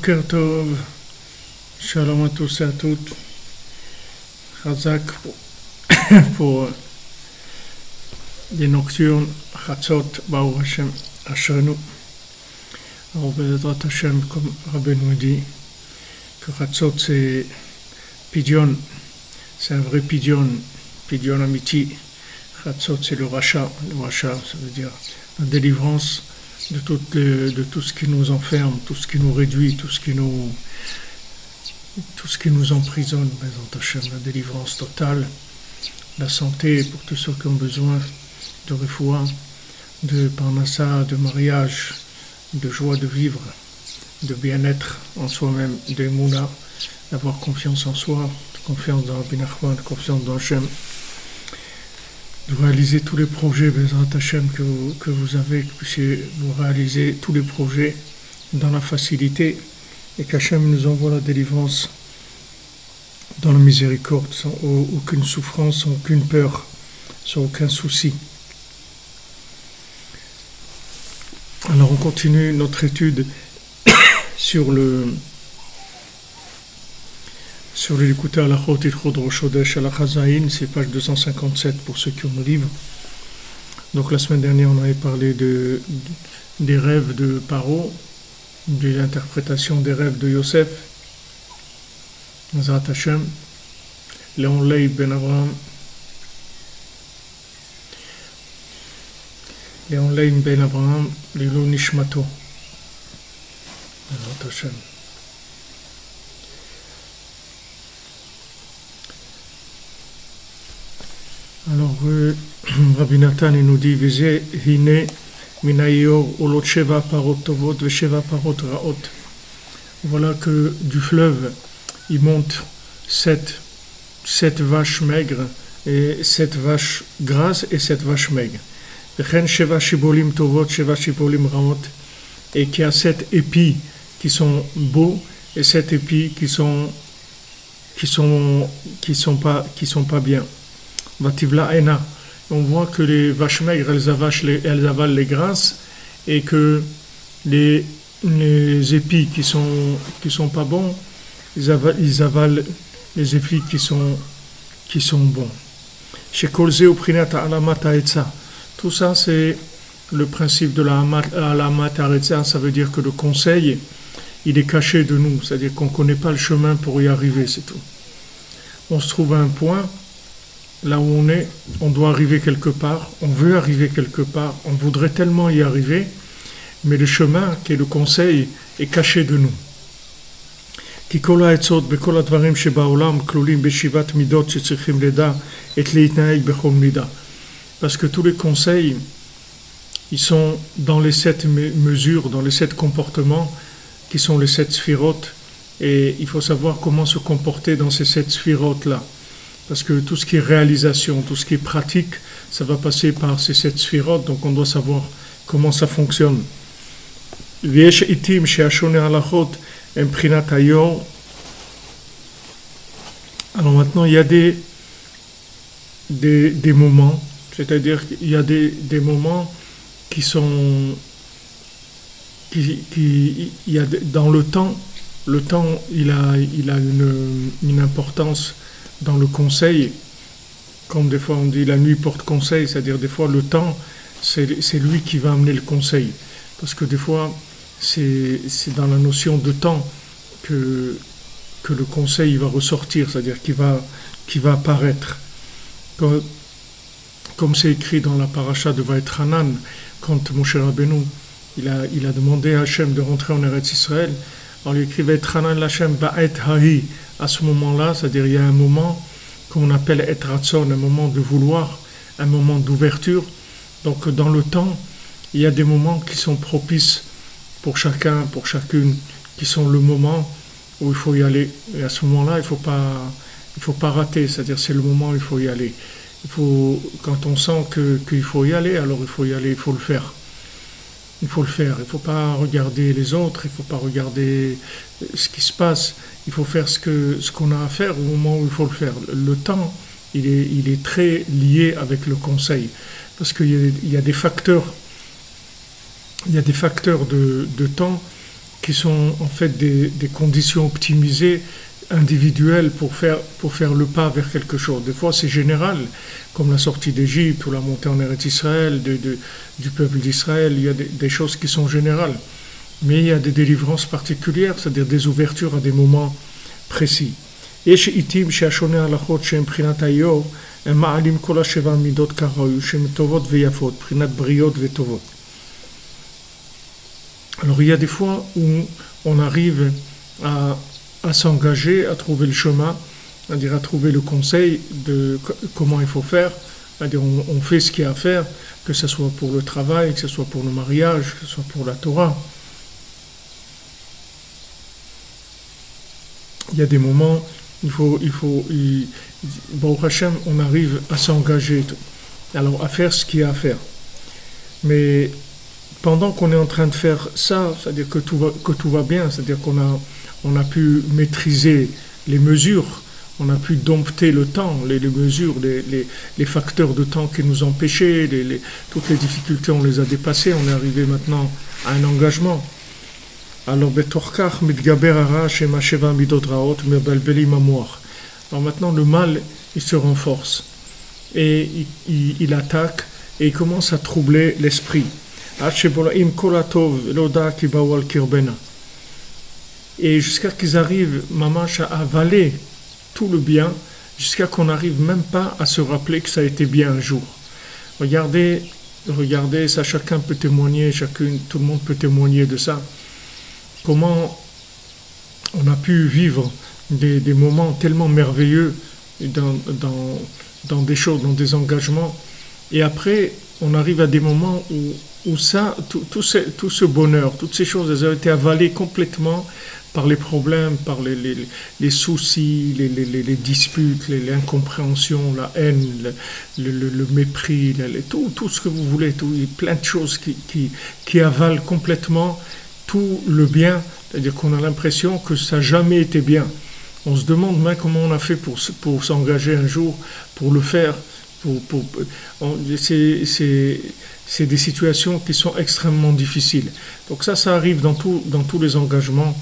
Boker Tov, Shalom à tous et à toutes, Chazak pour les nocturnes, Chatzot, Baruch Hashem, Ashrenu. Alors, Bezrat Hashem, comme Rabbi nous dit, que Chatzot c'est Pidyon, c'est un vrai Pidyon, Pidyon amiti. Chatzot c'est le Racha, ça veut dire la délivrance de tout ce qui nous enferme, tout ce qui nous réduit, tout ce qui nous emprisonne, Bezrat Hashem, la délivrance totale, la santé pour tous ceux qui ont besoin de refoua, de parnassa, de mariage, de joie de vivre, de bien-être en soi-même, de mouna, d'avoir confiance en soi, de confiance dans Rabbi Nachman, de confiance dans Hashem, de réaliser tous les projets, Bezrat Hashem, que vous avez, que puissiez vous réaliser tous les projets dans la facilité et qu'Hachem nous envoie la délivrance dans la miséricorde, sans aucune souffrance, sans aucune peur, sans aucun souci. Alors on continue notre étude sur l'écouter à la Chot Ilchot Rosh Chodesh à la Chazaïn, c'est page 257 pour ceux qui ont le livre. Donc la semaine dernière on avait parlé des rêves de Paro, de l'interprétation des rêves de Yosef, Bezrat Hashem, Léon Leib ben Abraham, Lilo Nishmato, Bezrat Hashem. Alors, Rabbi Nathan il nous dit Vizé hine minayor olot sheva parot tovot ve sheva parot raot. Voilà que du fleuve il monte sept vaches maigres et 7 vaches grasses et 7 vaches maigres. Vechen sheva shibolim tovot sheva shibolim raot, et qui a 7 épis qui sont beaux et 7 épis qui sont pas bien. Vativla ena. On voit que les vaches maigres elles avalent les grasses et que les épis qui sont pas bons ils avalent les épis qui sont bons. Chez Kolze au Prinata Alamata Etza. Tout ça c'est le principe de la Alamata Etza, ça veut dire que le conseil il est caché de nous, c'est-à-dire qu'on ne connaît pas le chemin pour y arriver, c'est tout. On se trouve à un point là où on est, on doit arriver quelque part, on veut arriver quelque part, on voudrait tellement y arriver, mais le chemin, qui est le conseil, est caché de nous. Parce que tous les conseils, ils sont dans les 7 mesures, dans les 7 comportements, qui sont les 7 sphirotes, et il faut savoir comment se comporter dans ces 7 sphirotes-là. Parce que tout ce qui est réalisation, tout ce qui est pratique, ça va passer par ces 7 sphirotes, donc on doit savoir comment ça fonctionne. Alors maintenant, il y a des moments, c'est-à-dire qu'il y a des moments qui sont... il y a dans le temps, il a une importance dans le conseil, comme des fois on dit la nuit porte conseil, c'est-à-dire des fois le temps, c'est lui qui va amener le conseil. Parce que des fois, c'est dans la notion de temps que le conseil va ressortir, c'est-à-dire qu'il va apparaître. Comme c'est écrit dans la paracha de Vaetranan, quand Moshe Rabbeinu, il a demandé à Hachem de rentrer en Eretz Israël, on lui écrit Vaetranan l'Hachem ba'et hahi. À ce moment-là, c'est-à-dire il y a un moment qu'on appelle et ratson, un moment de vouloir, un moment d'ouverture. Donc dans le temps, il y a des moments qui sont propices pour chacun, pour chacune, qui sont le moment où il faut y aller. Et à ce moment-là, il faut pas rater, c'est-à-dire c'est le moment où il faut y aller. Quand on sent qu'il faut y aller, alors il faut y aller, il faut le faire. Il faut le faire, il ne faut pas regarder les autres, il ne faut pas regarder ce qui se passe, il faut faire ce qu'on a à faire au moment où il faut le faire. Le temps, il est très lié avec le conseil, parce qu'il y a des facteurs de temps qui sont en fait des conditions optimisées individuelles pour faire le pas vers quelque chose. Des fois c'est général, comme la sortie d'Égypte ou la montée en Eretz Israël du peuple d'Israël, il y a des choses qui sont générales. Mais il y a des délivrances particulières, c'est-à-dire des ouvertures à des moments précis. יש עיתים שהשונה הלכות שהם בחינת האיור, הם מעלים כל השבע מידות כראוי, שהן טובות ויפות, בחינת בריאות וטובות. Alors il y a des fois où on arrive à s'engager, à trouver le chemin, c'est-à-dire à trouver le conseil de comment il faut faire, c'est-à-dire on fait ce qu'il y a à faire, que ce soit pour le travail, que ce soit pour le mariage, que ce soit pour la Torah. Il y a des moments, Baruch Hashem, on arrive à s'engager, alors à faire ce qu'il y a à faire. Mais pendant qu'on est en train de faire ça, c'est-à-dire que tout va bien, c'est-à-dire qu'on a pu maîtriser les mesures, on a pu dompter le temps, les mesures, les facteurs de temps qui nous empêchaient, toutes les difficultés, on les a dépassées, on est arrivé maintenant à un engagement. Alors, maintenant, le mal, il se renforce et il attaque et il commence à troubler l'esprit. Et jusqu'à qu'ils arrivent, mamash, à avaler tout le bien, jusqu'à qu'on n'arrive même pas à se rappeler que ça a été bien un jour. Regardez, ça chacun peut témoigner, tout le monde peut témoigner de ça. Comment on a pu vivre des moments tellement merveilleux dans des choses, dans des engagements, et après on arrive à des moments où tout ce bonheur, toutes ces choses, elles ont été avalées complètement par les problèmes, par les soucis, les disputes, l'incompréhension, la haine, le mépris, tout ce que vous voulez, plein de choses qui avalent complètement tout le bien, c'est-à-dire qu'on a l'impression que ça n'a jamais été bien. On se demande même comment on a fait pour s'engager un jour, pour le faire. C'est des situations qui sont extrêmement difficiles. Donc ça arrive dans tous les engagements,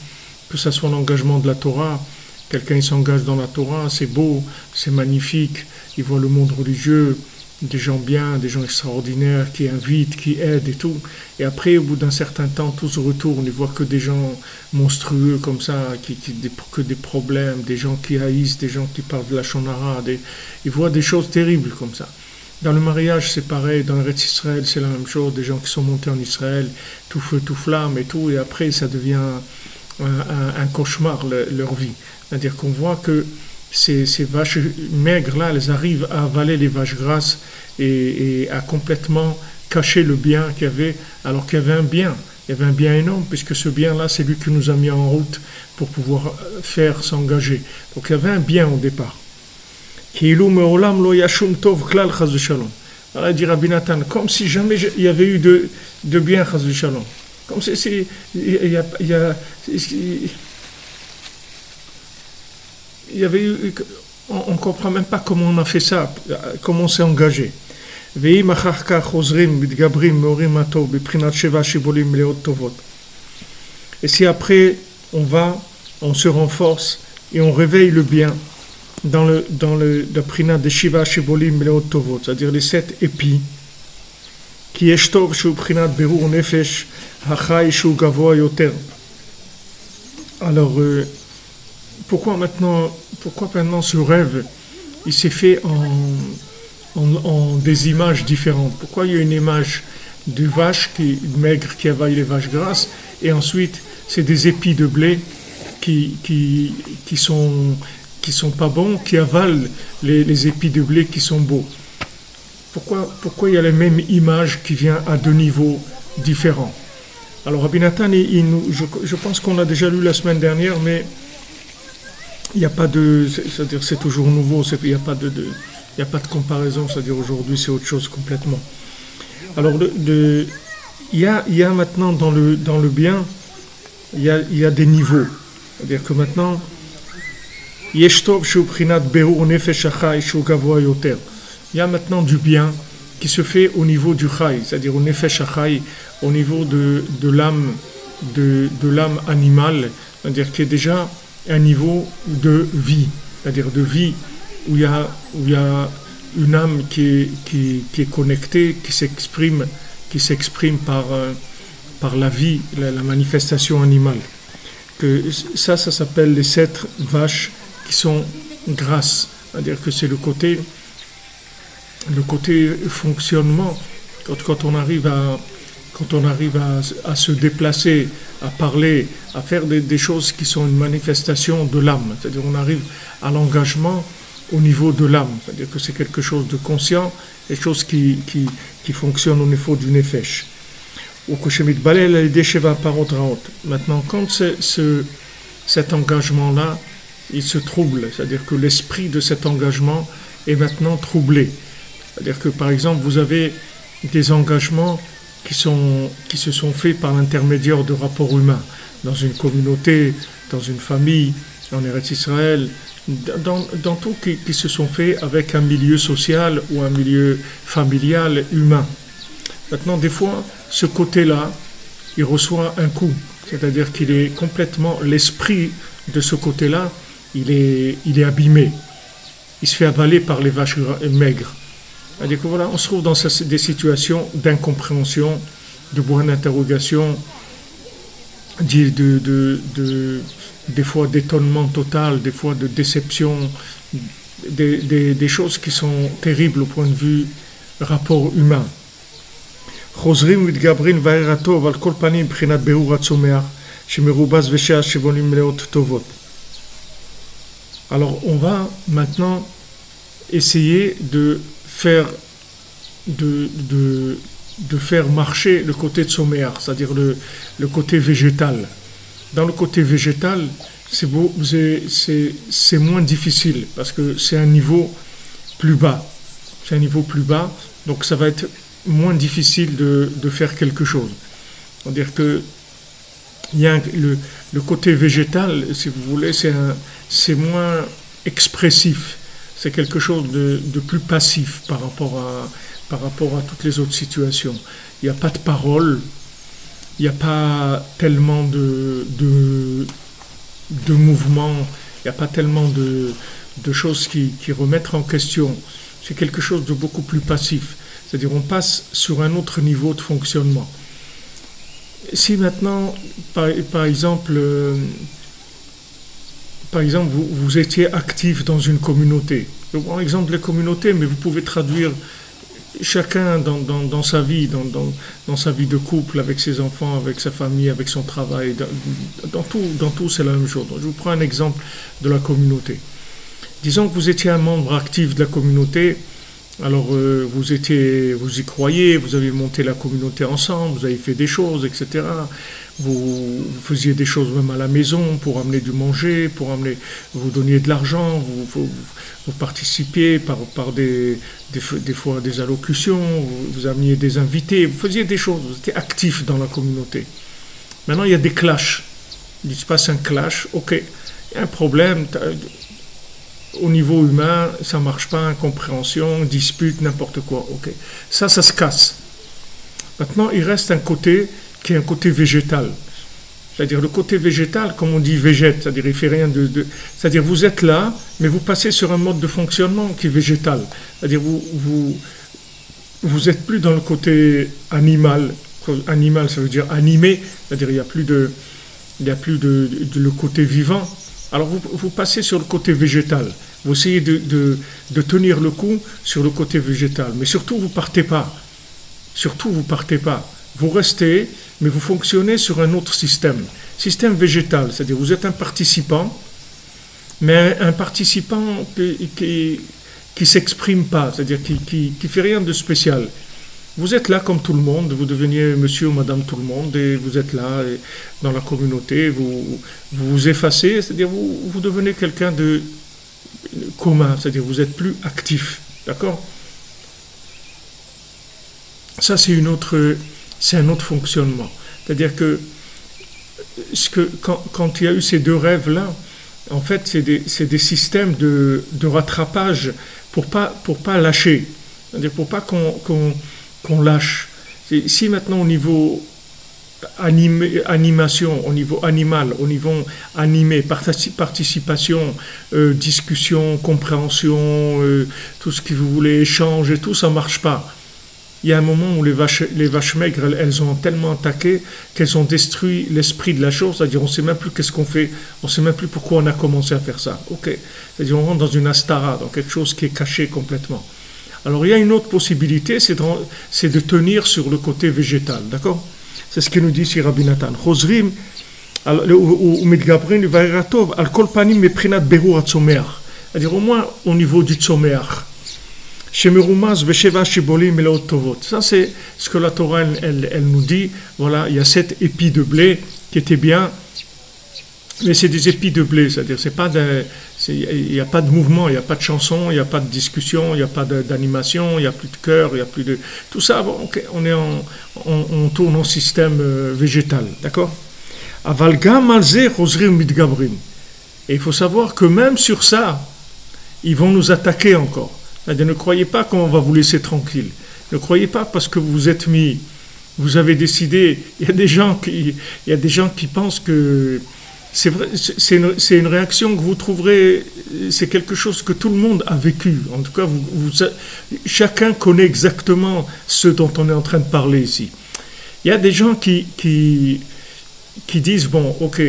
que ce soit l'engagement de la Torah. Quelqu'un s'engage dans la Torah, c'est beau, c'est magnifique, il voit le monde religieux, des gens bien, des gens extraordinaires qui invitent, qui aident et tout. Et après, au bout d'un certain temps, tout se retourne. Ils voient que des gens monstrueux comme ça, que des problèmes, des gens qui haïssent, des gens qui parlent de la shonara. Ils voient des choses terribles comme ça. Dans le mariage, c'est pareil. Dans l'Eretz Israël, c'est la même chose. Des gens qui sont montés en Israël, tout feu, tout flamme et tout. Et après, ça devient un cauchemar, leur vie. C'est-à-dire qu'on voit que ces vaches maigres-là, elles arrivent à avaler les vaches grasses et à complètement cacher le bien qu'il y avait, alors qu'il y avait un bien. Il y avait un bien énorme, puisque ce bien-là, c'est lui qui nous a mis en route pour pouvoir s'engager. Donc il y avait un bien au départ. Alors il dit Rabbi Nathan, comme si jamais il y avait eu de bien, chas v'shalom. Comme si il y avait eu, on ne comprend même pas comment on a fait ça, comment on s'est engagé. Et si après on se renforce et on réveille le bien dans le prinat de Shiva Shibolim Meleot Tovot, c'est-à-dire les 7 épis, qui est tov shu prinat berur nefesh hachai shu gavoa yoter. Alors pourquoi maintenant ce rêve il s'est fait en des images différentes? Pourquoi il y a une image de vache maigre qui avale les vaches grasses et ensuite c'est des épis de blé qui sont pas bons, qui avalent les épis de blé qui sont beaux? Pourquoi il y a la même image qui vient à 2 niveaux différents? Alors Rabbi Nathan, je pense qu'on l'a déjà lu la semaine dernière, mais il n'y a pas c'est-à-dire c'est toujours nouveau, il n'y a pas de comparaison, c'est-à-dire aujourd'hui c'est autre chose complètement. Alors il y a maintenant dans le bien, il y a des niveaux, c'est-à-dire que maintenant il y a maintenant du bien qui se fait au niveau du chai, c'est-à-dire au nefesh achai, au niveau de l'âme de l'âme animale, c'est-à-dire qui est déjà un niveau de vie, c'est-à-dire de vie où il y a une âme qui est connectée, qui s'exprime par la vie, la manifestation animale. Que ça s'appelle les 7 vaches qui sont grasses, c'est-à-dire que c'est le côté fonctionnement, quand on arrive à se déplacer, à parler, à faire des choses qui sont une manifestation de l'âme. C'est-à-dire on arrive à l'engagement au niveau de l'âme. C'est-à-dire que c'est quelque chose de conscient, quelque chose qui fonctionne au niveau du nefesh. Maintenant, quand cet engagement-là, il se trouble, c'est-à-dire que l'esprit de cet engagement est maintenant troublé. C'est-à-dire que, par exemple, vous avez des engagements qui se sont faits par l'intermédiaire de rapports humains, dans une communauté, dans une famille, en Eretz Israël, dans tout qui se sont faits avec un milieu social ou un milieu familial humain. Maintenant, des fois, ce côté-là, il reçoit un coup, c'est-à-dire qu'il est complètement, l'esprit de ce côté-là, il est abîmé. Il se fait avaler par les vaches maigres. C'est-à-dire que voilà, on se trouve dans des situations d'incompréhension, de point d'interrogation, des fois d'étonnement total, des fois de déception, des choses qui sont terribles au point de vue rapport humain. חוזרים ומתגברים והער הטוב על כל פנים מבחינת בירור הצומח שמרובז ושעה שבונים מלאות טובות. Alors on va maintenant essayer de faire marcher le côté de Soméar, c'est-à-dire le côté végétal. Dans le côté végétal, c'est moins difficile parce que c'est un niveau plus bas. C'est un niveau plus bas, donc ça va être moins difficile de faire quelque chose. C'est-à-dire que il y a le côté végétal, si vous voulez, c'est moins expressif. C'est quelque chose de plus passif par rapport à toutes les autres situations. Il n'y a pas de parole, il n'y a pas tellement de mouvements, il n'y a pas tellement de choses qui remettent en question. C'est quelque chose de beaucoup plus passif. C'est-à-dire on passe sur un autre niveau de fonctionnement. Si maintenant, par exemple, vous étiez actif dans une communauté, je prends l'exemple des communautés, mais vous pouvez traduire chacun dans sa vie, dans sa vie de couple, avec ses enfants, avec sa famille, avec son travail, dans tout c'est la même chose. Donc, je vous prends un exemple de la communauté. Disons que vous étiez un membre actif de la communauté. Alors, vous y croyez, vous avez monté la communauté ensemble, vous avez fait des choses, etc. Vous faisiez des choses même à la maison pour amener du manger, vous donniez de l'argent, vous participiez par des fois des allocutions, vous ameniez des invités, vous faisiez des choses, vous étiez actif dans la communauté. Maintenant, il y a des clashs. Il se passe un clash, ok, il y a un problème. Au niveau humain, ça ne marche pas, incompréhension, dispute, n'importe quoi. Okay. Ça se casse. Maintenant, il reste un côté qui est un côté végétal. C'est-à-dire le côté végétal, comme on dit végète, c'est-à-dire il fait rien c'est-à-dire vous êtes là, mais vous passez sur un mode de fonctionnement qui est végétal. C'est-à-dire vous êtes plus dans le côté animal. Animal, ça veut dire animé, c'est-à-dire il n'y a plus le côté vivant. Alors vous passez sur le côté végétal, vous essayez de tenir le coup sur le côté végétal, mais surtout vous partez pas, vous restez, mais vous fonctionnez sur un autre système végétal, c'est-à-dire vous êtes un participant, mais un participant qui s'exprime pas, c'est-à-dire qui fait rien de spécial. Vous êtes là comme tout le monde, vous deveniez monsieur ou madame tout le monde, et vous êtes là dans la communauté, vous effacez, c'est-à-dire vous devenez quelqu'un de commun, c'est-à-dire vous êtes plus actif, d'accord ? Ça c'est un autre fonctionnement. C'est-à-dire que quand il y a eu ces deux rêves-là, en fait c'est des systèmes de rattrapage pour pas lâcher, c'est-à-dire pour pas qu'on lâche. Si maintenant au niveau animation, au niveau animal, au niveau animé, participation, discussion, compréhension, tout ce que vous voulez, échange et tout, ça ne marche pas. Il y a un moment où les vaches maigres, elles ont tellement attaqué qu'elles ont détruit l'esprit de la chose, c'est-à-dire on ne sait même plus qu'est-ce qu'on fait, on ne sait même plus pourquoi on a commencé à faire ça. Ok, c'est-à-dire on rentre dans une astara, dans quelque chose qui est caché complètement. Alors il y a une autre possibilité, c'est de tenir sur le côté végétal, d'accord? C'est ce que nous dit ici Rabbi Nathan. Chosrim, ou Midgabrin, Vairatov, al kol panim meprinat berur atzomeach. C'est-à-dire au moins au niveau du tzomeach. Shemerumaz besheva shibolim melaot tovot. Ça c'est ce que la Torah elle nous dit. Voilà, il y a 7 épis de blé qui étaient bien, mais c'est des épis de blé, c'est-à-dire il n'y a pas de mouvement, il n'y a pas de chanson, il n'y a pas de discussion, il n'y a pas d'animation, il n'y a plus de cœur, il n'y a plus de tout ça. Bon, okay, on tourne en système végétal, d'accord? Avalgam alze chosrim mitgabrim. Et il faut savoir que même sur ça, ils vont nous attaquer encore. C'est-à-dire, ne croyez pas qu'on va vous laisser tranquille. Ne croyez pas parce que vous êtes mis, vous avez décidé. Il y a des gens qui pensent que c'est vrai, c'est une réaction que vous trouverez, c'est quelque chose que tout le monde a vécu. En tout cas, chacun connaît exactement ce dont on est en train de parler ici. Il y a des gens qui disent, bon, ok,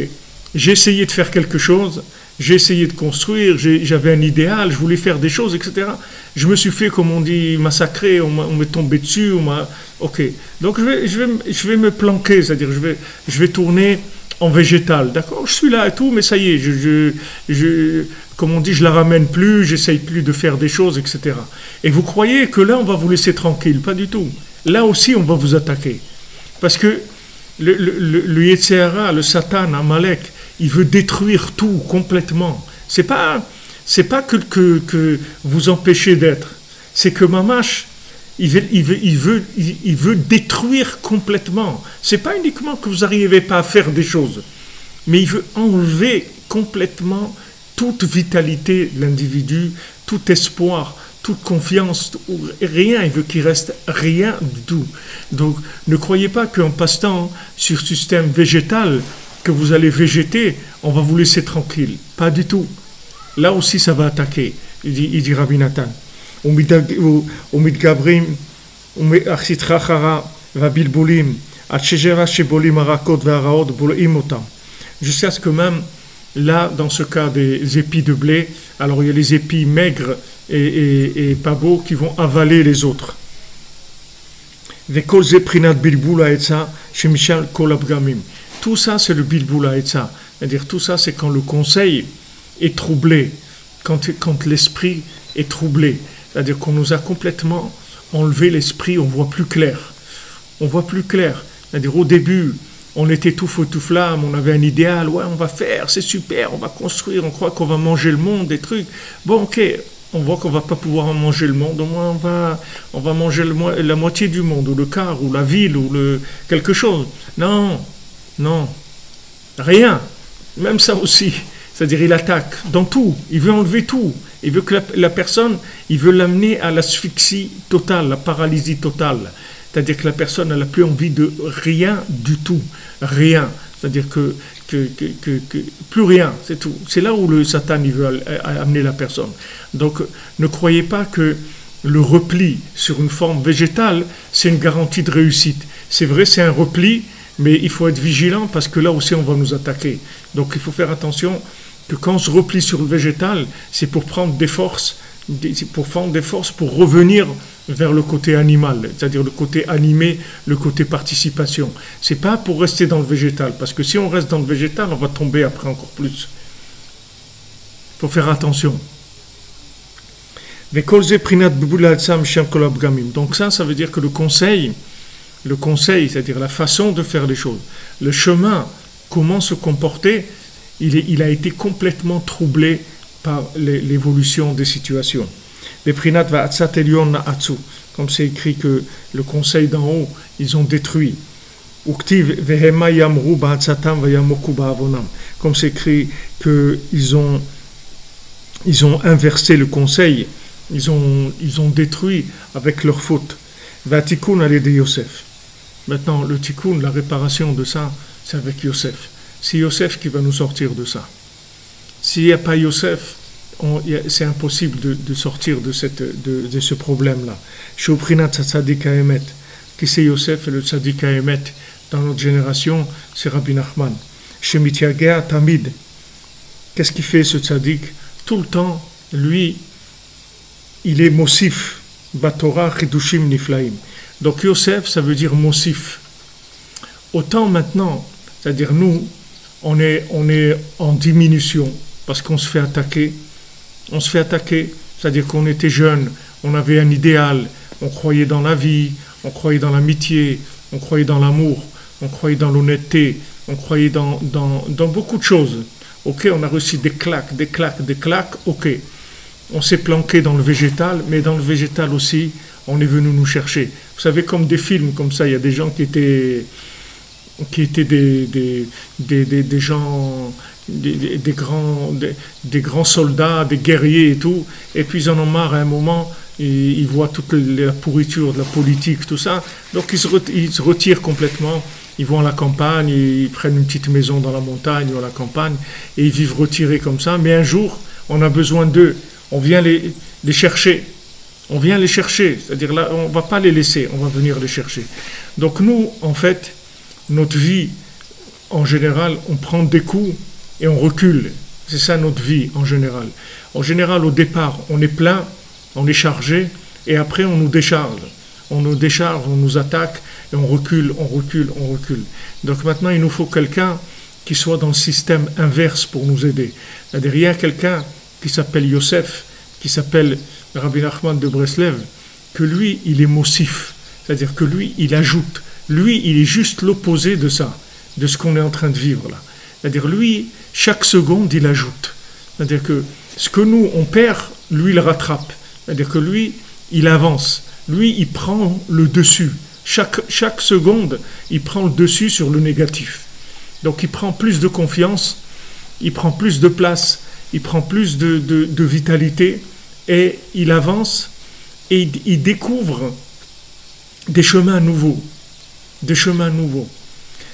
j'ai essayé de faire quelque chose, j'ai essayé de construire, j'avais un idéal, je voulais faire des choses, etc. Je me suis fait, comme on dit, massacrer, on m'est tombé dessus, ok. Donc je vais me planquer, c'est-à-dire je vais tourner en végétal, d'accord, je suis là et tout, mais ça y est, comme on dit, je la ramène plus, j'essaye plus de faire des choses, etc. Et vous croyez que là, on va vous laisser tranquille? Pas du tout. Là aussi, on va vous attaquer. Parce que le Yetzirah, le Satan, Amalek, il veut détruire tout complètement. C'est pas que vous empêchez d'être. C'est que Mamash, il veut détruire complètement. C'est pas uniquement que vous n'arrivez pas à faire des choses, mais il veut enlever complètement toute vitalité de l'individu, tout espoir, toute confiance, rien, il veut qu'il reste rien du tout. Donc ne croyez pas qu'en passant sur ce système végétal, que vous allez végéter, on va vous laisser tranquille. Pas du tout. Là aussi, ça va attaquer, il dit Rabbi Nathan. Jusqu'à ce que même, là, dans ce cas des épis de blé, alors il y a les épis maigres et pas beaux qui vont avaler les autres. Tout ça, c'est le bilboula et ça. C'est-à-dire, tout ça, c'est quand le conseil est troublé, quand l'esprit est troublé. C'est-à-dire qu'on nous a complètement enlevé l'esprit, on voit plus clair. On voit plus clair. C'est-à-dire, au début, on était tout feu, tout flamme, on avait un idéal, ouais, on va faire, c'est super, on va construire, on croit qu'on va manger le monde, des trucs. Bon, ok, on voit qu'on va pas pouvoir manger le monde, au moins on va manger la moitié du monde, ou le quart, ou la ville, ou quelque chose. Non, rien. Même ça aussi. C'est-à-dire, il attaque dans tout. Il veut enlever tout. Il veut que la personne, il veut l'amener à l'asphyxie totale, la paralysie totale. C'est-à-dire que la personne, elle n'a plus envie de rien du tout. Rien. C'est-à-dire que plus rien, c'est tout. C'est là où le Satan, il veut amener la personne. Donc, ne croyez pas que le repli sur une forme végétale, c'est une garantie de réussite. C'est vrai, c'est un repli, mais il faut être vigilant parce que là aussi on va nous attaquer. Donc il faut faire attention que quand on se replie sur le végétal, c'est pour prendre des forces, pour revenir vers le côté animal, c'est-à-dire le côté animé, le côté participation. C'est pas pour rester dans le végétal, parce que si on reste dans le végétal, on va tomber après encore plus. Il faut faire attention. Donc ça veut dire que le conseil, c'est-à-dire la façon de faire les choses, le chemin, comment se comporter, il a été complètement troublé par l'évolution des situations. Comme c'est écrit que le conseil d'en haut, ils ont détruit. Comme c'est écrit qu'ils ont inversé le conseil, ils ont détruit avec leur faute. Vatikun allait de Yosef. Maintenant, le tikkun, la réparation de ça, c'est avec Yosef. C'est Yosef qui va nous sortir de ça. S'il n'y a pas Yosef, c'est impossible de sortir de ce problème-là. Chez Oprinat Tzadik Haemet, qui c'est Yosef et le Tzadik Haemet dans notre génération, c'est Rabbi Nachman. Chez Mityaga Tamid, qu'est-ce qu'il fait ce Tzadik? Tout le temps, lui, il est Mosif, Batorah Chidushim Niflaim. Donc Yosef, ça veut dire Mosif. Autant maintenant, c'est-à-dire nous, on est en diminution parce qu'on se fait attaquer. On se fait attaquer, c'est-à-dire qu'on était jeunes, on avait un idéal, on croyait dans la vie, on croyait dans l'amitié, on croyait dans l'amour, on croyait dans l'honnêteté, on croyait dans beaucoup de choses. Ok, on a reçu des claques, ok. On s'est planqué dans le végétal, mais dans le végétal aussi, on est venu nous chercher. Vous savez, comme des films comme ça, il y a des gens qui étaient des gens, des grands soldats, des guerriers et tout, et puis ils en ont marre à un moment, ils voient toute la pourriture de la politique, tout ça, donc ils se retirent complètement, ils vont à la campagne, ils prennent une petite maison dans la montagne ou à la campagne, et ils vivent retirés comme ça, mais un jour, on a besoin d'eux, on vient les chercher. On vient les chercher, c'est-à-dire là, on ne va pas les laisser, on va venir les chercher. Donc nous, en fait, notre vie, en général, on prend des coups et on recule. C'est ça notre vie, en général. En général, au départ, on est plein, on est chargé, et après, on nous décharge. On nous décharge, on nous attaque, et on recule. Donc maintenant, il nous faut quelqu'un qui soit dans le système inverse pour nous aider. C'est-à-dire, il y a quelqu'un qui s'appelle Yosef, qui s'appelle Rabbi Nachman de Breslev, que lui, il est Mosif, c'est-à-dire que lui, il ajoute. Lui, il est juste l'opposé de ça, de ce qu'on est en train de vivre là. C'est-à-dire, lui, chaque seconde, il ajoute. C'est-à-dire que ce que nous, on perd, lui, il rattrape. C'est-à-dire que lui, il avance. Lui, il prend le dessus. Chaque seconde, il prend le dessus sur le négatif. Donc, il prend plus de confiance, il prend plus de place, il prend plus de vitalité, et il avance et il découvre des chemins nouveaux.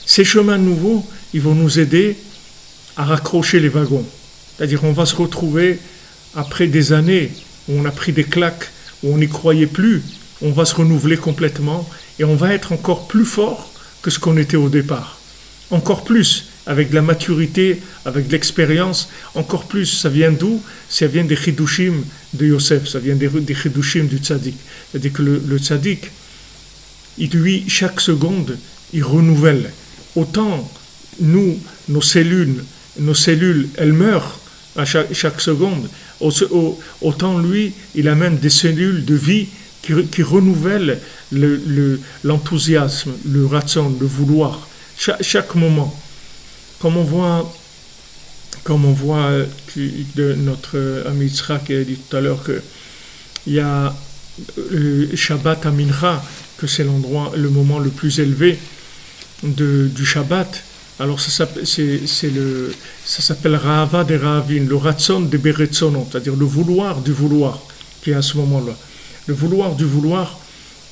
Ces chemins nouveaux, ils vont nous aider à raccrocher les wagons. C'est-à-dire on va se retrouver après des années où on a pris des claques, où on n'y croyait plus, on va se renouveler complètement et on va être encore plus fort que ce qu'on était au départ. Encore plus, avec de la maturité, avec de l'expérience, encore plus. Ça vient d'où? Ça vient des chidushim de Yosef, ça vient des chidushim du tzaddik. C'est-à-dire que le tzaddik, lui, chaque seconde, il renouvelle. Autant nous, nos cellules, elles meurent à chaque seconde, autant lui, il amène des cellules de vie qui renouvellent l'enthousiasme, le ratson, le vouloir, chaque moment. Comme on voit de notre ami Yitzhak qui a dit tout à l'heure qu'il y a Shabbat à Mincha, que c'est le moment le plus élevé du Shabbat. Alors ça s'appelle Rahava de Rahavin, le Ratson de Beretzonon, c'est-à-dire le vouloir du vouloir qui est à ce moment-là. Le vouloir du vouloir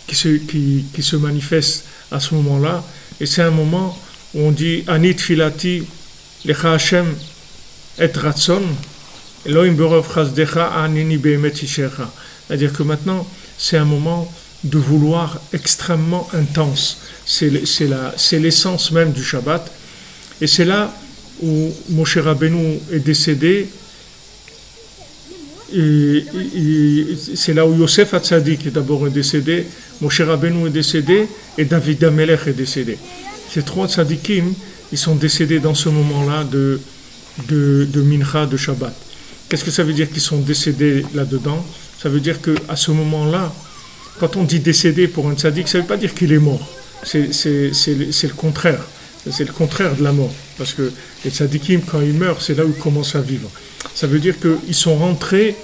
qui se manifeste à ce moment-là. Et c'est un moment où on dit Anit Filati Lecha Hashem et Ratson Elohim Berov Chazdecha Anini Behemet Ishecha. C'est-à-dire que maintenant, c'est un moment de vouloir extrêmement intense. C'est l'essence même du Shabbat. Et c'est là où Moshe Rabbeinu est décédé. Et c'est là où Yosef Hatzadik est d'abord décédé, Moshe Rabbeinu est décédé et David Amelech est décédé. Ces trois tzadikim, ils sont décédés dans ce moment-là de Mincha, de Shabbat. Qu'est-ce que ça veut dire qu'ils sont décédés là-dedans? Ça veut dire qu'à ce moment-là, quand on dit décédé pour un tzadik, ça ne veut pas dire qu'il est mort. C'est le contraire. C'est le contraire de la mort. Parce que les tzadikim, quand ils meurent, c'est là où ils commencent à vivre. Ça veut dire qu'ils sont rentrés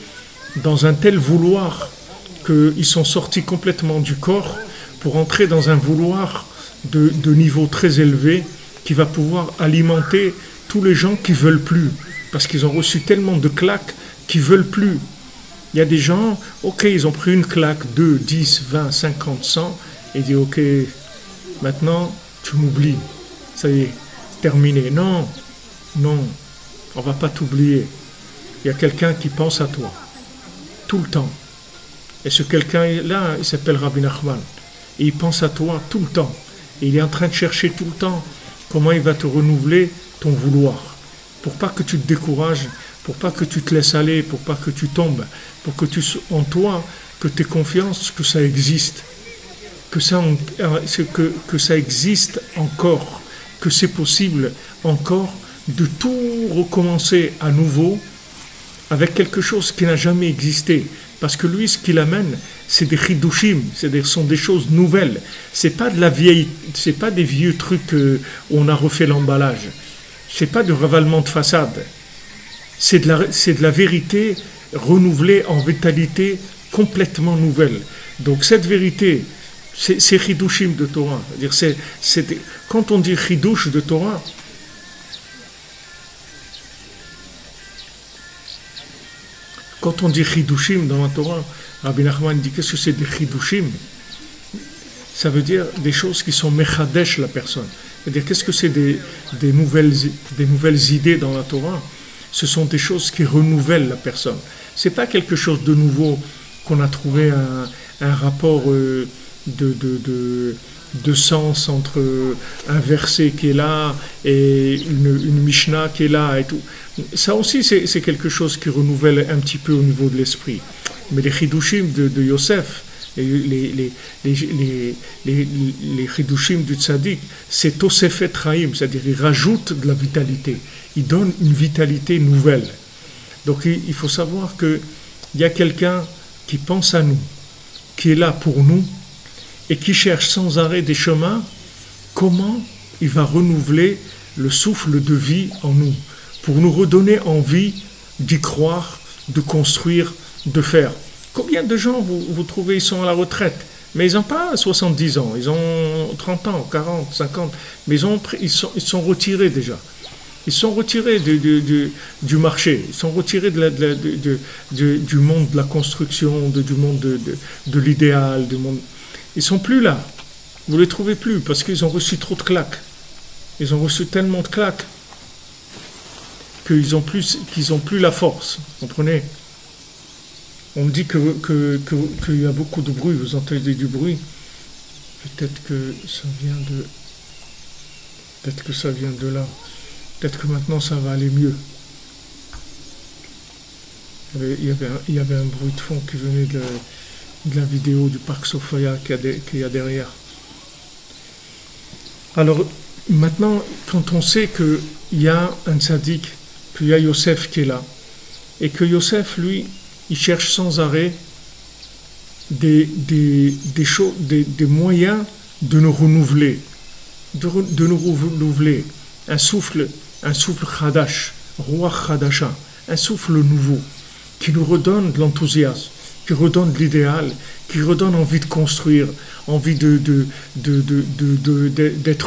dans un tel vouloir qu'ils sont sortis complètement du corps pour entrer dans un vouloir de niveau très élevé qui va pouvoir alimenter tous les gens qui ne veulent plus. Parce qu'ils ont reçu tellement de claques qu'ils ne veulent plus. Il y a des gens, ok, ils ont pris une claque, 2, 10, 20, 50, 100, et ils disent, ok, maintenant tu m'oublies, ça y est, terminé. Non, non, on va pas t'oublier. Il y a quelqu'un qui pense à toi, tout le temps. Et ce quelqu'un-là, il s'appelle Rabbi Nachman. Et il pense à toi tout le temps. Et il est en train de chercher tout le temps comment il va te renouveler ton vouloir. Pour pas que tu te décourages, pour pas que tu te laisses aller, pour pas que tu tombes, pour que tu en toi, que tu aies confiance que ça existe, que ça existe encore, que c'est possible encore de tout recommencer à nouveau avec quelque chose qui n'a jamais existé. Parce que lui, ce qu'il amène, c'est des chidushim, c'est-à-dire sont des choses nouvelles. C'est pas c'est pas des vieux trucs où on a refait l'emballage. C'est pas de ravalement de façade. C'est de la vérité renouvelée en vitalité complètement nouvelle. Donc cette vérité, c'est chidushim de Torah. C'est-à-dire quand on dit chidush de Torah, quand on dit chidushim dans la Torah, Rabbi Nachman dit qu'est-ce que c'est des chidushim? Ça veut dire des choses qui sont mechadesh la personne. C'est-à-dire qu'est-ce que c'est des nouvelles idées dans la Torah? Ce sont des choses qui renouvellent la personne. C'est pas quelque chose de nouveau qu'on a trouvé un rapport de sens entre un verset qui est là et une Mishnah qui est là et tout. Ça aussi, c'est quelque chose qui renouvelle un petit peu au niveau de l'esprit. Mais les chidushim de Yosef, les chidushim du tzaddik, c'est tosefet chaim, c'est-à-dire il rajoute de la vitalité, il donne une vitalité nouvelle. Donc il faut savoir qu'il y a quelqu'un qui pense à nous, qui est là pour nous, et qui cherche sans arrêt des chemins, comment il va renouveler le souffle de vie en nous, pour nous redonner envie d'y croire, de construire, de faire. Combien de gens vous trouvez, ils sont à la retraite, mais ils n'ont pas 70 ans, ils ont 30 ans, 40, 50, mais ils sont retirés déjà. Ils sont retirés du marché, ils sont retirés du monde de la construction, du monde de l'idéal, du monde. Ils ne sont plus là. Vous ne les trouvez plus parce qu'ils ont reçu trop de claques. Ils ont reçu tellement de claques qu'ils n'ont plus la force. Vous comprenez? On me dit qu'il y a beaucoup de bruit. Vous entendez du bruit? Peut-être que ça vient de là. Peut-être que maintenant ça va aller mieux. Il y avait un bruit de fond qui venait de la vidéo du parc Sophia qu'il y a derrière. Alors maintenant, quand on sait qu'il y a un tzaddik, qu'il y a Yosef qui est là, et que Yosef, lui, il cherche sans arrêt des moyens de nous renouveler, un souffle chadash, ruach chadasha, un souffle nouveau, qui nous redonne de l'enthousiasme, qui redonne de l'idéal, qui redonne envie de construire, envie d'être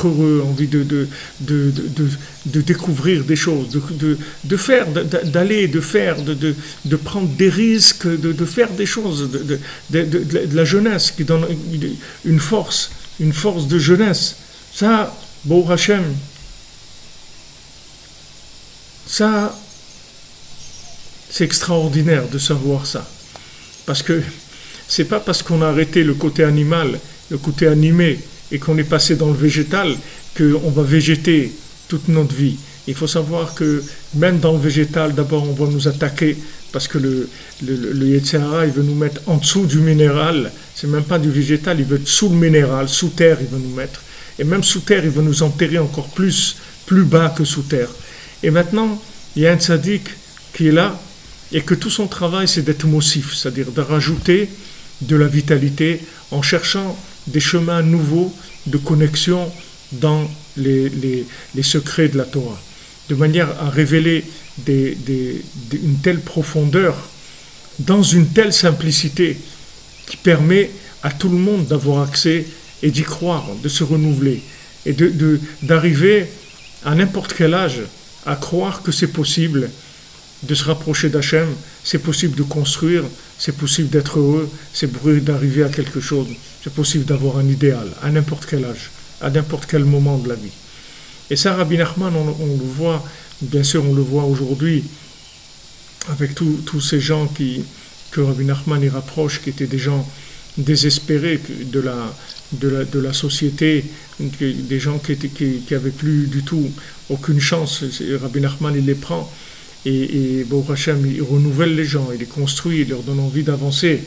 heureux, envie de découvrir des choses, de faire, d'aller, de faire, de prendre des risques, de faire des choses, de la jeunesse qui donne une force de jeunesse. Ça, Baruch Hashem, ça, c'est extraordinaire de savoir ça. Parce que c'est pas parce qu'on a arrêté le côté animal, le côté animé, et qu'on est passé dans le végétal, qu'on va végéter toute notre vie. Il faut savoir que même dans le végétal, d'abord on va nous attaquer, parce que le Yetzer Hara, il veut nous mettre en dessous du minéral, c'est même pas du végétal, il veut être sous le minéral, sous terre il veut nous mettre. Et même sous terre, il veut nous enterrer encore plus bas que sous terre. Et maintenant, il y a un tzaddik qui est là, et que tout son travail, c'est d'être mossif, c'est-à-dire de rajouter de la vitalité en cherchant des chemins nouveaux de connexion dans les secrets de la Torah, de manière à révéler une telle profondeur dans une telle simplicité qui permet à tout le monde d'avoir accès et d'y croire, de se renouveler, et d'arriver à n'importe quel âge à croire que c'est possible de se rapprocher d'Hachem, c'est possible de construire, c'est possible d'être heureux, c'est possible d'arriver à quelque chose, c'est possible d'avoir un idéal, à n'importe quel âge. à n'importe quel moment de la vie. Et ça, Rabbi Nachman, on le voit, bien sûr, on le voit aujourd'hui avec tous ces gens que Rabbi Nachman y rapproche, qui étaient des gens désespérés de la société, des gens qui avaient plus du tout aucune chance. Rabbi Nachman, il les prend et Baruch Hashem, il renouvelle les gens, il les construit, il leur donne envie d'avancer.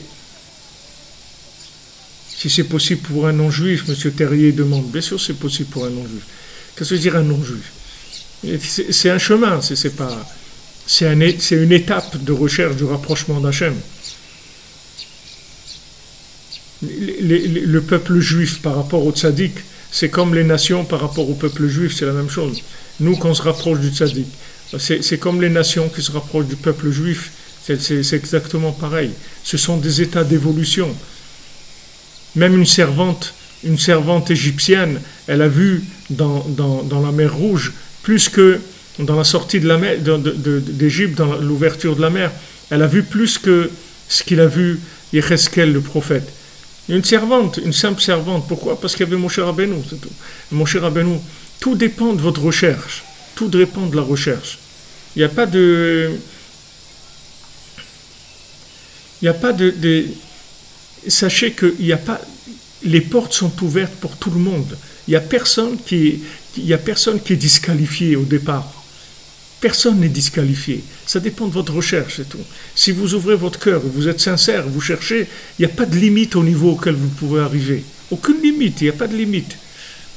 Si c'est possible pour un non-juif, M. Terrier demande. Bien sûr, c'est possible pour un non-juif. Qu'est-ce que veut dire un non-juif? C'est un chemin, c'est une étape de recherche du rapprochement d'Hachem. Le peuple juif par rapport au tzaddik, c'est comme les nations par rapport au peuple juif, c'est la même chose. Nous, quand on se rapproche du tzaddik, c'est comme les nations qui se rapprochent du peuple juif, c'est exactement pareil. Ce sont des états d'évolution. Même une servante égyptienne, elle a vu dans la mer Rouge, plus que dans la sortie de la mer, d'Égypte, dans l'ouverture de la mer, elle a vu plus que ce qu'il a vu Yecheskel, le prophète. Une simple servante. Pourquoi? Parce qu'il y avait Moshe Rabbeinu, c'est tout. Moshe Rabbeinu, tout dépend de votre recherche. Tout dépend de la recherche. Il n'y a pas de... Sachez que les portes sont ouvertes pour tout le monde. Il n'y a personne qui est disqualifié au départ. Personne n'est disqualifié. Ça dépend de votre recherche, c'est tout. Si vous ouvrez votre cœur, vous êtes sincère, vous cherchez, il n'y a pas de limite au niveau auquel vous pouvez arriver. Aucune limite, il n'y a pas de limite.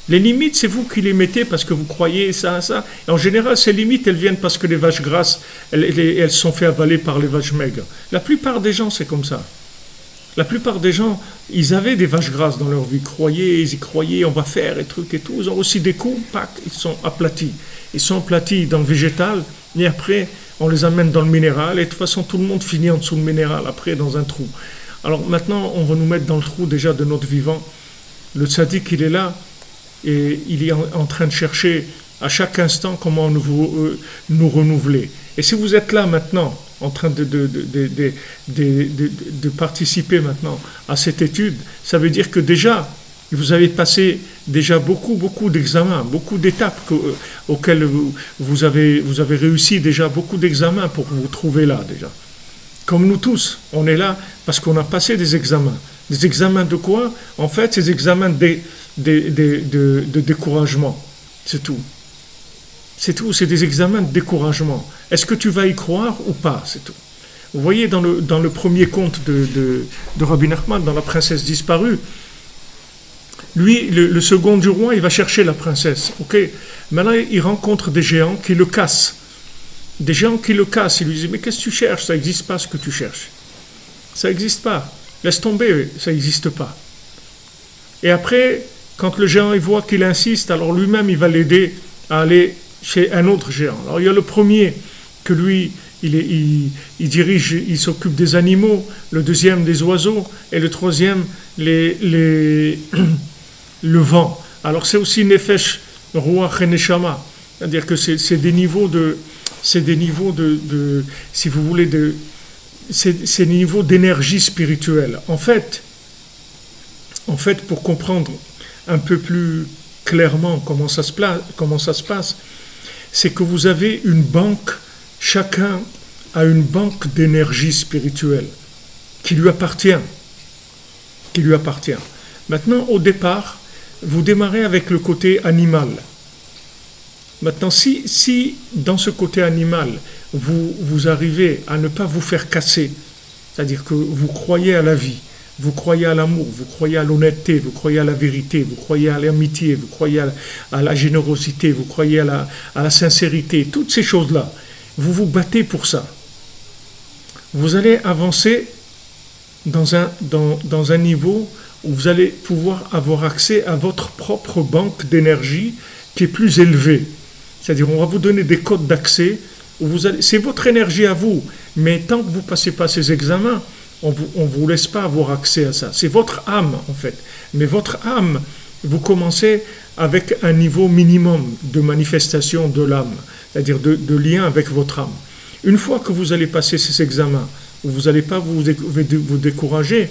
Les limites, c'est vous qui les mettez parce que vous croyez ça. Et en général, ces limites, elles viennent parce que les vaches grasses, elles sont fait avaler par les vaches maigres. La plupart des gens, c'est comme ça. La plupart des gens, ils avaient des vaches grasses dans leur vie, ils y croyaient, on va faire et trucs et tout. Ils ont aussi des coups, ils sont aplatis. Ils sont aplatis dans le végétal, et après, on les amène dans le minéral, et de toute façon, tout le monde finit en dessous du minéral, après, dans un trou. Alors maintenant, on va nous mettre dans le trou déjà de notre vivant. Le tzaddik, il est là, et il est en train de chercher à chaque instant comment nous renouveler. Et si vous êtes là maintenant, en train de participer maintenant à cette étude, ça veut dire que déjà, vous avez passé déjà beaucoup d'examens, beaucoup d'étapes auxquelles vous avez réussi déjà beaucoup d'examens pour vous trouver là déjà. Comme nous tous, on est là parce qu'on a passé des examens. Des examens de quoi? En fait, ces examens de découragement. C'est tout. C'est tout, c'est des examens de découragement. Est-ce que tu vas y croire ou pas? C'est tout. Vous voyez dans le premier conte de Rabbi Nachman, dans La princesse disparue, lui, le second du roi, il va chercher la princesse. Okay. Maintenant, il rencontre des géants qui le cassent. Des géants qui le cassent. Il lui dit, mais qu'est-ce que tu cherches? Ça n'existe pas ce que tu cherches. Ça n'existe pas. Laisse tomber, ça n'existe pas. Et après, quand le géant il voit qu'il insiste, alors lui-même, il va l'aider à aller chez un autre géant. Alors il y a le premier que lui, il dirige, il s'occupe des animaux, le deuxième des oiseaux, et le troisième le vent. Alors c'est aussi Nefesh, Ruach et Neshama, c'est-à-dire que c'est des niveaux de, si vous voulez, c'est des niveaux d'énergie spirituelle. En fait, pour comprendre un peu plus clairement comment ça se passe, c'est que vous avez une banque, chacun a une banque d'énergie spirituelle qui lui appartient. Maintenant, au départ, vous démarrez avec le côté animal. Maintenant, si dans ce côté animal, vous arrivez à ne pas vous faire casser, c'est-à-dire que vous croyez à la vie, vous croyez à l'amour, vous croyez à l'honnêteté, vous croyez à la vérité, vous croyez à l'amitié, vous croyez à la générosité, vous croyez à la sincérité, toutes ces choses-là, vous vous battez pour ça. Vous allez avancer dans un niveau où vous allez pouvoir avoir accès à votre propre banque d'énergie qui est plus élevée. C'est-à-dire, on va vous donner des codes d'accès, c'est votre énergie à vous, mais tant que vous ne passez pas ces examens, on ne vous laisse pas avoir accès à ça. C'est votre âme, en fait. Mais votre âme, vous commencez avec un niveau minimum de manifestation de l'âme, c'est-à-dire de lien avec votre âme. Une fois que vous allez passer ces examens, vous n'allez pas vous décourager,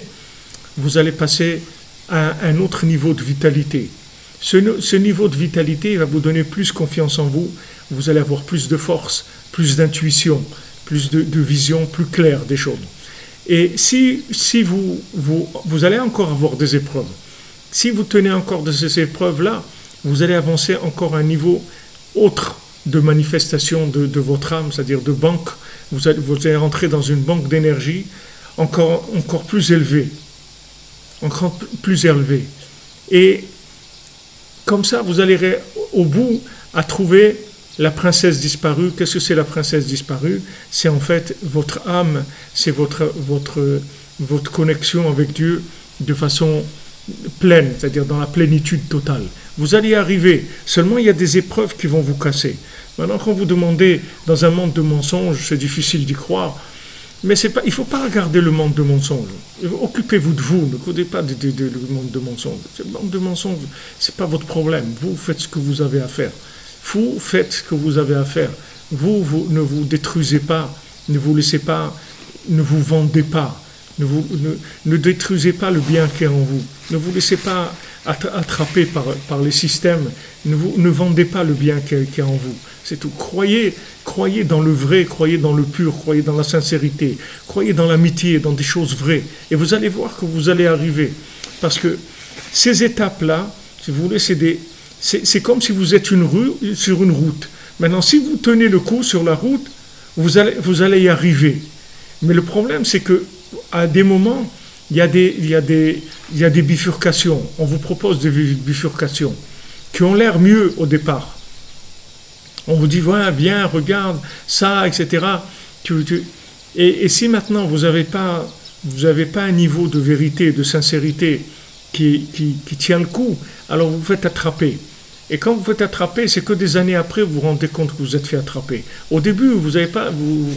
vous allez passer à un autre niveau de vitalité. Ce niveau de vitalité va vous donner plus confiance en vous, vous allez avoir plus de force, plus d'intuition, plus de vision plus claire des choses. Et si vous allez encore avoir des épreuves, si vous tenez encore de ces épreuves-là, vous allez avancer encore à un niveau autre de manifestation de votre âme, c'est-à-dire de banque. Vous allez rentrer dans une banque d'énergie encore plus élevée. Encore plus élevée. Et comme ça, vous allez au bout à trouver la princesse disparue. Qu'est-ce que c'est la princesse disparue? C'est en fait votre âme, c'est votre connexion avec Dieu de façon pleine, c'est-à-dire dans la plénitude totale. Vous allez y arriver, seulement il y a des épreuves qui vont vous casser. Maintenant, quand vous demandez dans un monde de mensonges, c'est difficile d'y croire, mais il ne faut pas regarder le monde de mensonges. Occupez-vous de vous, ne codez pas du monde de mensonges. Le monde de mensonges, ce n'est pas votre problème. Vous faites ce que vous avez à faire. Vous faites ce que vous avez à faire. Vous ne vous détruisez pas, ne vous laissez pas, ne vous vendez pas. Ne détruisez pas le bien qui est en vous. Ne vous laissez pas attraper par les systèmes. Ne vendez pas le bien qui est en vous. C'est tout. Croyez dans le vrai, croyez dans le pur, croyez dans la sincérité, croyez dans l'amitié, dans des choses vraies. Et vous allez voir que vous allez arriver. Parce que ces étapes-là, si vous voulez, c'est comme si vous êtes sur une route. Maintenant, si vous tenez le coup sur la route, vous allez y arriver. Mais le problème, c'est que à des moments, il y a des bifurcations. On vous propose des bifurcations qui ont l'air mieux au départ. On vous dit, voilà, bien, regarde, ça, etc. Et si maintenant vous n'avez pas un niveau de vérité, de sincérité qui tient le coup, alors vous vous faites attraper. Et quand vous vous faites attraper, c'est que des années après, vous vous rendez compte que vous êtes fait attraper. Au début, vous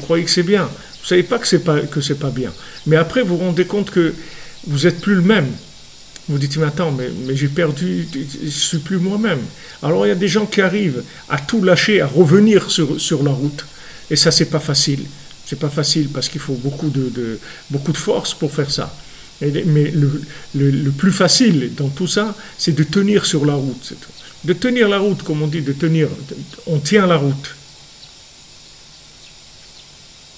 croyez que c'est bien. Vous ne savez pas que c'est pas bien. Mais après, vous vous rendez compte que vous n'êtes plus le même. Vous dites, mais attends, mais j'ai perdu, je ne suis plus moi-même. Alors il y a des gens qui arrivent à tout lâcher, à revenir sur la route. Et ça, c'est pas facile. C'est pas facile parce qu'il faut beaucoup de force pour faire ça. Mais le plus facile dans tout ça, c'est de tenir sur la route. C'est tout. De tenir la route, comme on dit, on tient la route.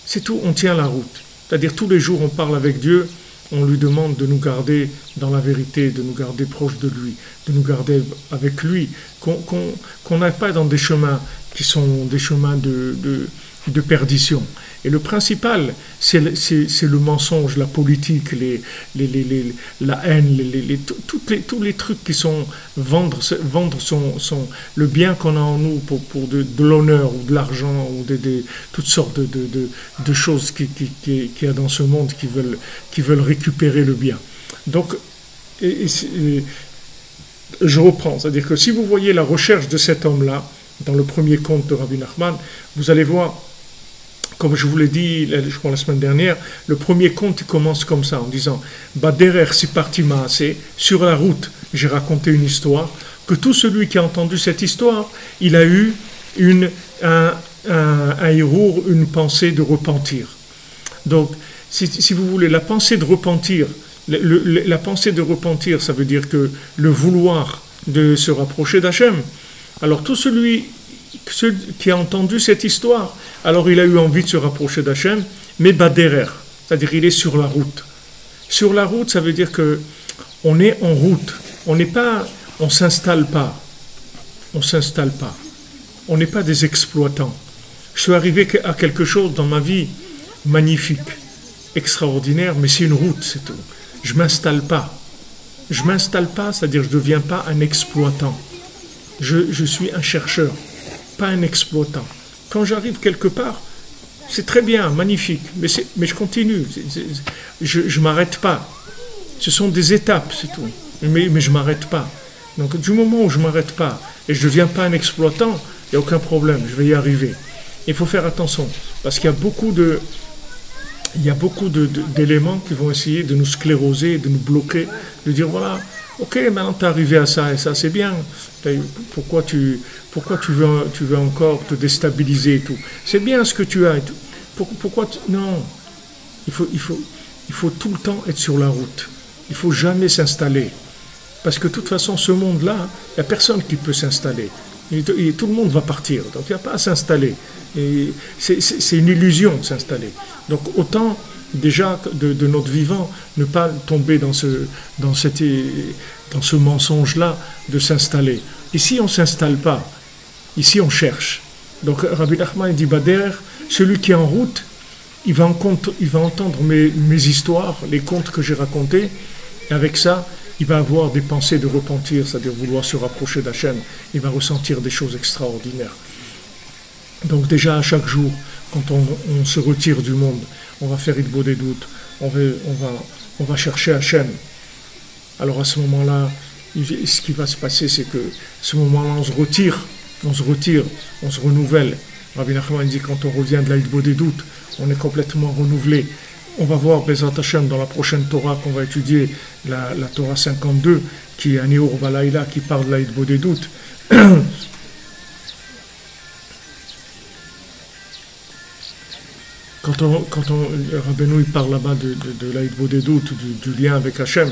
C'est tout, on tient la route. C'est-à-dire tous les jours, on parle avec Dieu, on lui demande de nous garder dans la vérité, de nous garder proche de lui, de nous garder avec lui, qu'on n'aille pas dans des chemins qui sont des chemins de perdition. Et le principal, c'est le mensonge, la politique, la haine, tous les trucs qui sont vendre le bien qu'on a en nous pour de l'honneur ou de l'argent ou toutes sortes de choses qu'il y a dans ce monde qui veulent récupérer le bien. Donc, je reprends, c'est-à-dire que si vous voyez la recherche de cet homme-là, dans le premier conte de Rabbi Nachman, vous allez voir, comme je vous l'ai dit, je crois la semaine dernière, le premier conte commence comme ça, en disant « Baderer si parti maasé » sur la route, j'ai raconté une histoire, que tout celui qui a entendu cette histoire, il a eu un hirour, une pensée de repentir. Donc, si vous voulez, la pensée de repentir, la pensée de repentir, ça veut dire que le vouloir de se rapprocher d'Hachem. Alors, tout celui qui a entendu cette histoire, alors il a eu envie de se rapprocher d'Hachem, mais baderer, c'est-à-dire il est sur la route. Sur la route, ça veut dire que on est en route. On s'installe pas. On n'est pas des exploitants. Je suis arrivé à quelque chose dans ma vie magnifique, extraordinaire, mais c'est une route, c'est tout. Je m'installe pas. C'est-à-dire je ne deviens pas un exploitant. Je suis un chercheur, pas un exploitant. Quand j'arrive quelque part, c'est très bien, magnifique, mais je continue. Je ne m'arrête pas. Ce sont des étapes, c'est tout. Mais je ne m'arrête pas. Donc du moment où je ne m'arrête pas et je ne deviens pas un exploitant, il n'y a aucun problème, je vais y arriver. Il faut faire attention, parce qu'il y a beaucoup d'éléments qui vont essayer de nous scléroser, de nous bloquer, de dire voilà, ok, maintenant tu es arrivé à ça et ça, c'est bien. Pourquoi tu veux encore te déstabiliser et tout? C'est bien ce que tu as et tout. Non, il faut tout le temps être sur la route. Il ne faut jamais s'installer. Parce que de toute façon, ce monde-là, il n'y a personne qui peut s'installer. Et tout le monde va partir. Donc il n'y a pas à s'installer. C'est une illusion s'installer. Donc autant déjà de notre vivant ne pas tomber dans ce mensonge-là de s'installer. Ici, on ne s'installe pas. Ici, on cherche. Donc Rabbi Nachman dit, derrière, celui qui est en route, il va entendre mes histoires, les contes que j'ai racontés, et avec ça, il va avoir des pensées de repentir, c'est-à-dire vouloir se rapprocher d'Hachem, il va ressentir des choses extraordinaires. Donc déjà, à chaque jour, quand on se retire du monde, on va faire Hitbodedut des doutes, on va chercher Hachem. Alors à ce moment-là, ce qui va se passer, c'est que à ce moment-là, on se retire, on se renouvelle. Rabbi Nachman dit, quand on revient de la Hitbodedut des doutes, on est complètement renouvelé. On va voir Bezrat Hashem dans la prochaine Torah qu'on va étudier, la Torah 52, qui est un Neur Balayla, qui parle de la Hitbodedut des doutes. Quand Rabbeinu il parle là-bas de la Hitbodedut des doutes, du lien avec Hachem,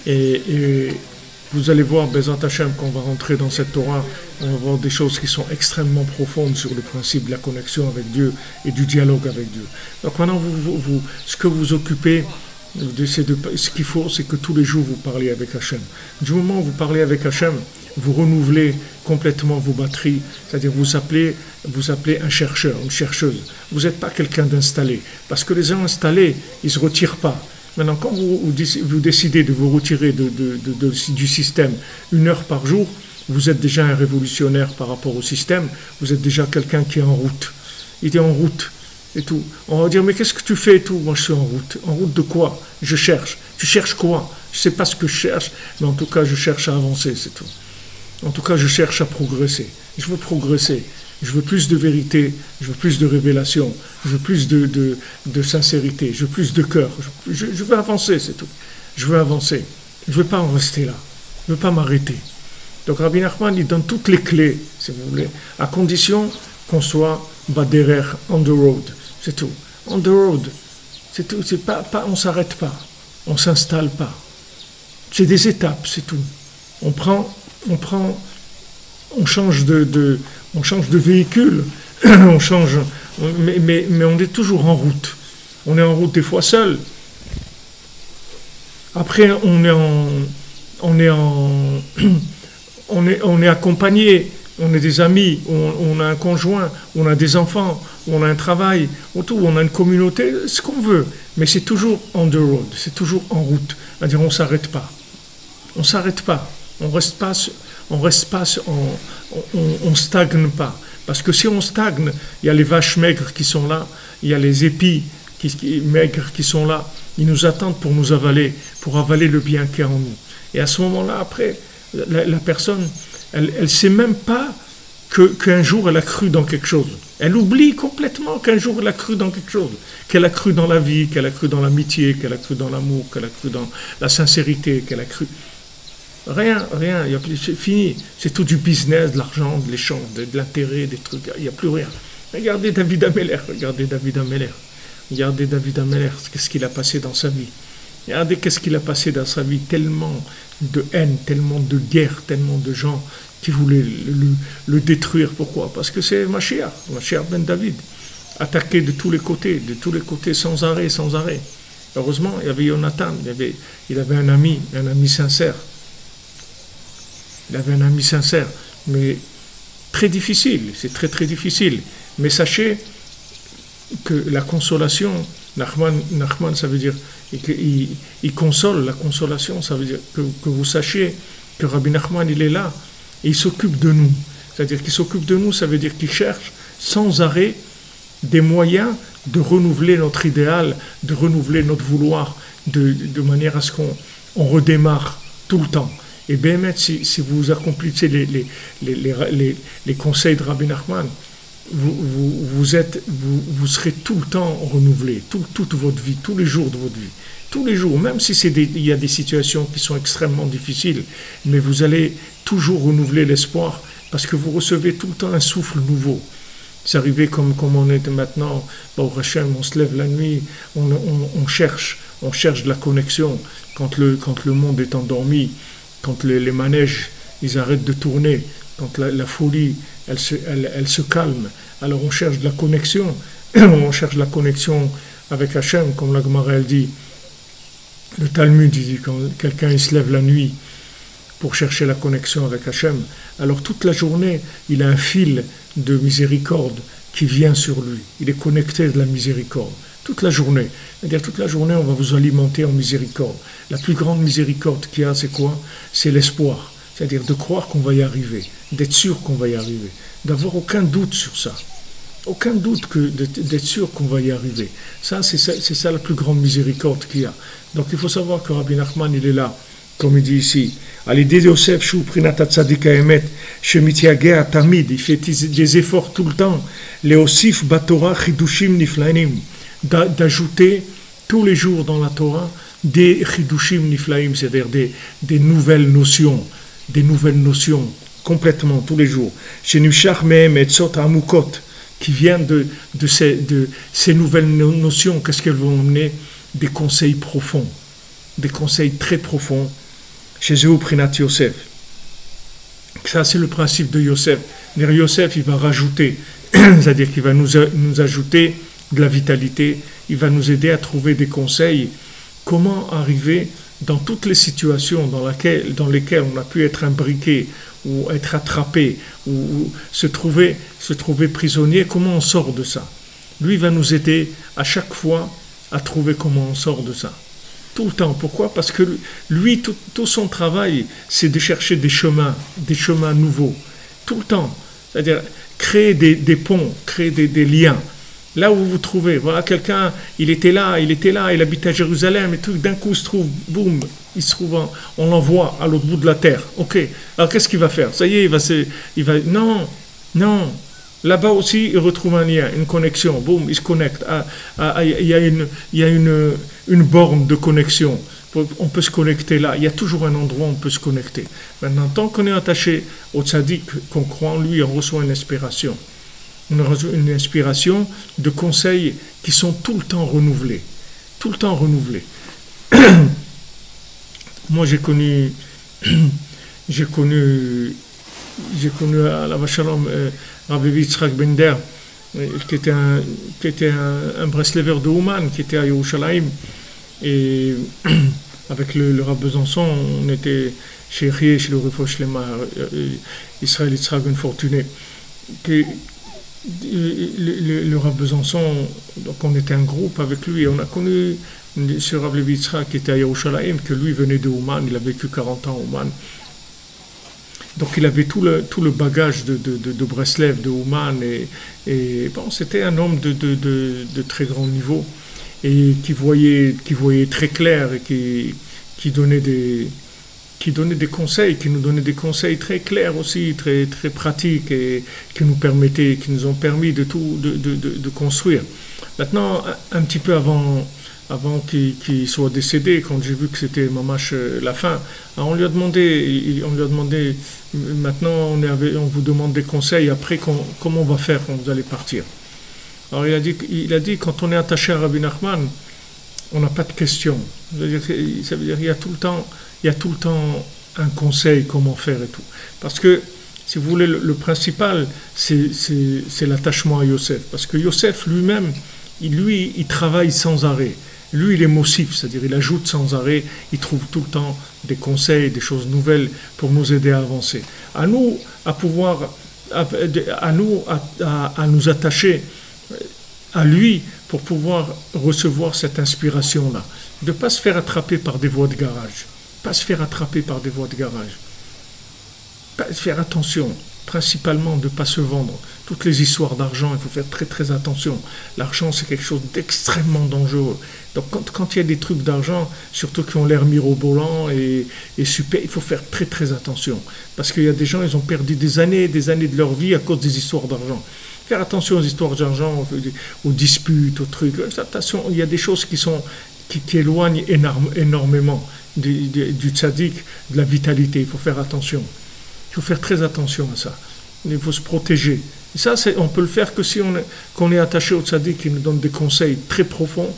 et vous allez voir, Bezrat Hashem, quand on va rentrer dans cette Torah, on va voir des choses qui sont extrêmement profondes sur le principe de la connexion avec Dieu et du dialogue avec Dieu. Donc maintenant, ce que vous occupez, ce qu'il faut, c'est que tous les jours, vous parlez avec Hachem. Du moment où vous parlez avec Hachem, vous renouvelez complètement vos batteries, c'est-à-dire vous appelez un chercheur, une chercheuse. Vous n'êtes pas quelqu'un d'installé, parce que les gens installés, ils ne se retirent pas. Maintenant, quand vous décidez de vous retirer du système 1 heure par jour, vous êtes déjà un révolutionnaire par rapport au système, vous êtes déjà quelqu'un qui est en route. Il est en route et tout. On va dire, mais qu'est-ce que tu fais et tout? Moi, je suis en route. En route de quoi? Je cherche. Tu cherches quoi? Je ne sais pas ce que je cherche, mais en tout cas, je cherche à avancer, c'est tout. En tout cas, je cherche à progresser. Je veux progresser. Je veux plus de vérité, je veux plus de révélation, je veux plus de sincérité, je veux plus de cœur. Je veux avancer, c'est tout. Je veux avancer. Je ne veux pas en rester là. Je ne veux pas m'arrêter. Donc Rabbi Nachman, il donne toutes les clés, si vous voulez, à condition qu'on soit derrière, on the road. C'est tout. On the road. C'est tout. C'est pas, on ne s'arrête pas. On ne s'installe pas. C'est des étapes, c'est tout. On change de véhicule, on change, mais on est toujours en route. On est en route des fois seul. Après, on est accompagné, on est des amis, on a un conjoint, on a des enfants, on a un travail, on a une communauté, ce qu'on veut. Mais c'est toujours on the road, c'est toujours en route. C'est-à-dire, on ne s'arrête pas. On ne s'arrête pas. On stagne pas. Parce que si on stagne, il y a les vaches maigres qui sont là, il y a les épis maigres qui sont là, ils nous attendent pour nous avaler, pour avaler le bien qui est en nous. Et à ce moment-là, après, la personne, elle ne sait même pas qu'un jour elle a cru dans quelque chose. Elle oublie complètement qu'un jour elle a cru dans quelque chose, qu'elle a cru dans la vie, qu'elle a cru dans l'amitié, qu'elle a cru dans l'amour, qu'elle a cru dans la sincérité, qu'elle a cru... Rien, c'est fini. C'est tout du business, de l'argent, de l'échange, de l'intérêt, des trucs. Il n'y a plus rien. Regardez David Ameller, qu'est-ce qu'il a passé dans sa vie. Regardez qu'est-ce qu'il a passé dans sa vie. Tellement de haine, tellement de guerre, tellement de gens qui voulaient le détruire. Pourquoi? Parce que c'est Mashiach ben David. Attaqué de tous les côtés, sans arrêt. Heureusement, il y avait Jonathan, il avait un ami sincère. Il avait un ami sincère, mais très difficile, c'est très très difficile. Mais sachez que la consolation, Nachman ça veut dire, il console, la consolation, ça veut dire que vous sachiez que Rabbi Nachman, il est là, et il s'occupe de nous. C'est-à-dire qu'il s'occupe de nous, ça veut dire qu'il cherche sans arrêt des moyens de renouveler notre idéal, de renouveler notre vouloir, de manière à ce qu'on redémarre tout le temps. Et bien, si vous accomplissez les conseils de Rabbi Nachman, vous serez tout le temps renouvelé, toute votre vie, tous les jours de votre vie. Tous les jours, même si il y a des situations qui sont extrêmement difficiles, mais vous allez toujours renouveler l'espoir parce que vous recevez tout le temps un souffle nouveau. C'est arrivé comme on est maintenant, au Hachem, on se lève la nuit, on cherche de la connexion quand le monde est endormi. quand les manèges, ils arrêtent de tourner, quand la folie, elle se calme, alors on cherche de la connexion, on cherche la connexion avec Hachem, comme la Gemara elle dit. Le Talmud dit quand quelqu'un il se lève la nuit pour chercher la connexion avec Hachem, alors toute la journée, il a un fil de miséricorde qui vient sur lui. Il est connecté de la miséricorde. Toute la journée. C'est-à-dire toute la journée, on va vous alimenter en miséricorde. La plus grande miséricorde qu'il y a, c'est quoi? C'est l'espoir. C'est-à-dire de croire qu'on va y arriver, d'être sûr qu'on va y arriver, d'avoir aucun doute sur ça. Aucun doute d'être sûr qu'on va y arriver. Ça, c'est ça la plus grande miséricorde qu'il y a. Donc il faut savoir que Rabbi Nachman, il est là, comme il dit ici. À l'idée de Yosef, Shou Prinat Tzadik Haemet, Shemitiagea Tamid, il fait des efforts tout le temps. Leosif Batora Chidushim Niflaim, d'ajouter tous les jours dans la Torah des Chidushim Niflaim, c'est-à-dire des nouvelles notions, complètement tous les jours. Shenimshach Mehem Etzot Amukot, qui viennent de ces nouvelles notions. Qu'est-ce qu'elles vont emmener? Des conseils profonds, des conseils très profonds. Chez eux, Prinat Yosef. Ça, c'est le principe de Yosef. Yosef, il va rajouter, c'est-à-dire qu'il va nous ajouter de la vitalité, il va nous aider à trouver des conseils, comment arriver dans toutes les situations dans lesquelles on a pu être imbriqué, ou être attrapé, ou se trouver prisonnier, comment on sort de ça. Lui va nous aider à chaque fois à trouver comment on sort de ça. Tout le temps. Pourquoi? Parce que lui, tout son travail, c'est de chercher des chemins nouveaux. Tout le temps. C'est-à-dire créer des ponts, créer des liens. Là où vous vous trouvez, voilà quelqu'un, il était là, il habite à Jérusalem, et tout, d'un coup il se trouve, boum, on l'envoie à l'autre bout de la terre. Ok, alors qu'est-ce qu'il va faire? Ça y est, non, là-bas aussi il retrouve un lien, une connexion, boum, il se connecte. Il y a une borne de connexion, on peut se connecter là, il y a toujours un endroit où on peut se connecter. Maintenant, tant qu'on est attaché au tzaddik, qu'on croit en lui, on reçoit une inspiration. Une inspiration de conseils qui sont tout le temps renouvelés. Tout le temps renouvelés. Moi, j'ai connu à la Vachalom Rabbi Yitzhak Bender, qui était un Breslever de Ouman, qui était à Yerushalayim. Et avec le Rav Besançon, on était chez le Refosh Lema, Israël Yitzhak Ben Fortuné. Le Rav Besançon, donc on était un groupe avec lui et on a connu ce Rav Levi Yitzhak qui était à Yerushalayim, que lui venait de Ouman, il a vécu 40 ans à Ouman. Donc il avait tout le bagage de Breslev, de Ouman, et bon, c'était un homme de très grand niveau et qui voyait très clair et qui donnait des conseils, qui nous donnait des conseils très clairs aussi, très, très pratiques et qui nous ont permis de construire. Maintenant, un petit peu avant qu'il soit décédé, quand j'ai vu que c'était mamash la fin, on lui a demandé maintenant on vous demande des conseils, après comment on va faire quand vous allez partir. Alors il a dit quand on est attaché à Rabbi Nachman, on n'a pas de questions. Ça veut dire qu'il y a tout le temps un conseil, comment faire et tout. Parce que, si vous voulez, le principal, c'est l'attachement à Yosef. Parce que Yosef lui-même, il travaille sans arrêt. Lui, il est mossif, c'est-à-dire il ajoute sans arrêt, il trouve tout le temps des conseils, des choses nouvelles pour nous aider à avancer. À nous, à nous attacher à lui pour pouvoir recevoir cette inspiration-là. De ne pas se faire attraper par des voies de garage. Faire attention, principalement de ne pas se vendre. Toutes les histoires d'argent, il faut faire très très attention. L'argent, c'est quelque chose d'extrêmement dangereux. Donc quand il y a des trucs d'argent, surtout qui ont l'air mirobolants et super, il faut faire très très attention. Parce qu'il y a des gens, ils ont perdu des années de leur vie à cause des histoires d'argent. Faire attention aux histoires d'argent, aux disputes, aux trucs. Attention, il y a des choses qui éloignent énormément du tzaddik, de la vitalité. Il faut faire attention. Il faut faire très attention à ça. Il faut se protéger. Et ça, on peut le faire que si on est attaché au tzaddik qui nous donne des conseils très profonds,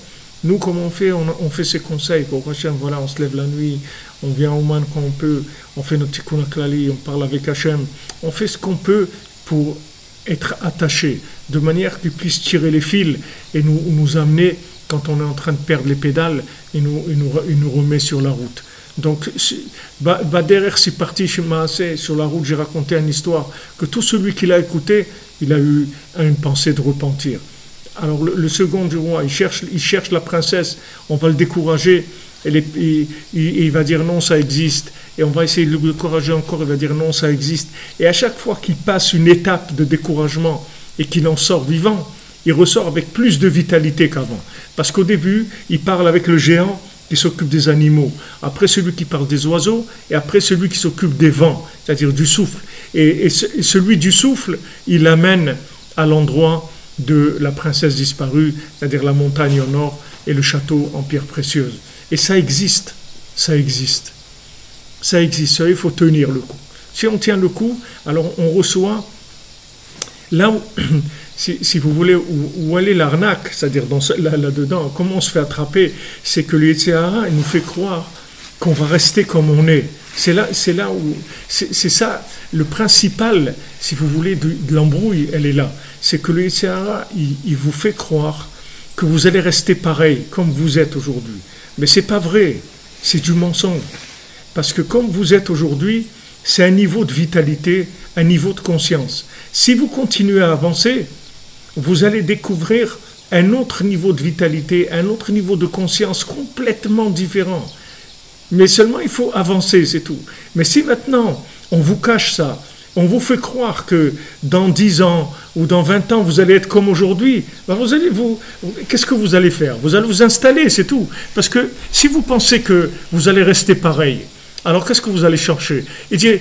Nous, comment on fait? On fait ses conseils. Pour Hachem, voilà, on se lève la nuit, on vient au man quand on peut, on fait notre tikkun klali, on parle avec Hachem. On fait ce qu'on peut pour être attaché, de manière qu'il puisse tirer les fils et nous amener, quand on est en train de perdre les pédales, il nous remet sur la route. Donc, derrière c'est parti chez Maasé, sur la route, j'ai raconté une histoire, que tout celui qui l'a écouté, il a eu une pensée de repentir. Alors, le second du roi, il cherche la princesse, on va le décourager, il va dire non, ça existe. Et on va essayer de le décourager encore, il va dire non, ça existe. Et à chaque fois qu'il passe une étape de découragement et qu'il en sort vivant, il ressort avec plus de vitalité qu'avant. Parce qu'au début, il parle avec le géant qui s'occupe des animaux, après celui qui parle des oiseaux, et après celui qui s'occupe des vents, c'est-à-dire du souffle. Et celui du souffle, il l'amène à l'endroit de la princesse disparue, c'est-à-dire la montagne au nord et le château en pierre précieuse. Et ça existe, ça existe. Ça existe, il faut tenir le coup. Si on tient le coup, alors on reçoit, là où, si vous voulez, où elle est l'arnaque, c'est-à-dire là-dedans, comment on se fait attraper, c'est que le Yetzer Hara, il nous fait croire qu'on va rester comme on est. C'est là où, c'est ça, le principal, si vous voulez, de l'embrouille, elle est là. C'est que le Yetzer Hara, il vous fait croire que vous allez rester pareil, comme vous êtes aujourd'hui. Mais c'est pas vrai, c'est du mensonge. Parce que comme vous êtes aujourd'hui, c'est un niveau de vitalité, un niveau de conscience. Si vous continuez à avancer, vous allez découvrir un autre niveau de vitalité, un autre niveau de conscience complètement différent. Mais seulement il faut avancer, c'est tout. Mais si maintenant on vous cache ça, on vous fait croire que dans 10 ans ou dans 20 ans, vous allez être comme aujourd'hui, ben qu'est-ce que vous allez faire? Vous allez vous installer, c'est tout. Parce que si vous pensez que vous allez rester pareil, alors qu'est-ce que vous allez chercher? Il dit,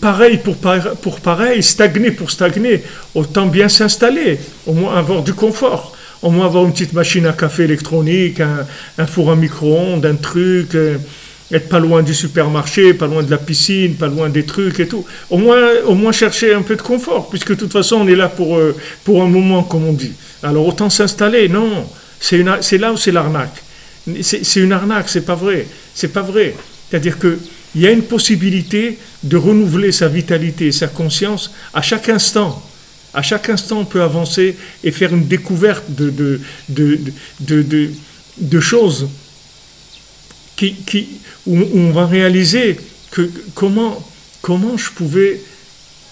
pareil pour pareil, stagner pour stagner, autant bien s'installer, au moins avoir du confort, au moins avoir une petite machine à café électronique, un four à micro-ondes, un truc, être pas loin du supermarché, pas loin de la piscine, pas loin des trucs et tout. Au moins chercher un peu de confort, puisque de toute façon on est là pour un moment, comme on dit. Alors autant s'installer, non, c'est là où c'est l'arnaque. C'est une arnaque, c'est pas vrai. C'est pas vrai. C'est-à-dire qu'il y a une possibilité de renouveler sa vitalité, sa conscience à chaque instant. À chaque instant, on peut avancer et faire une découverte de choses où on va réaliser que comment je pouvais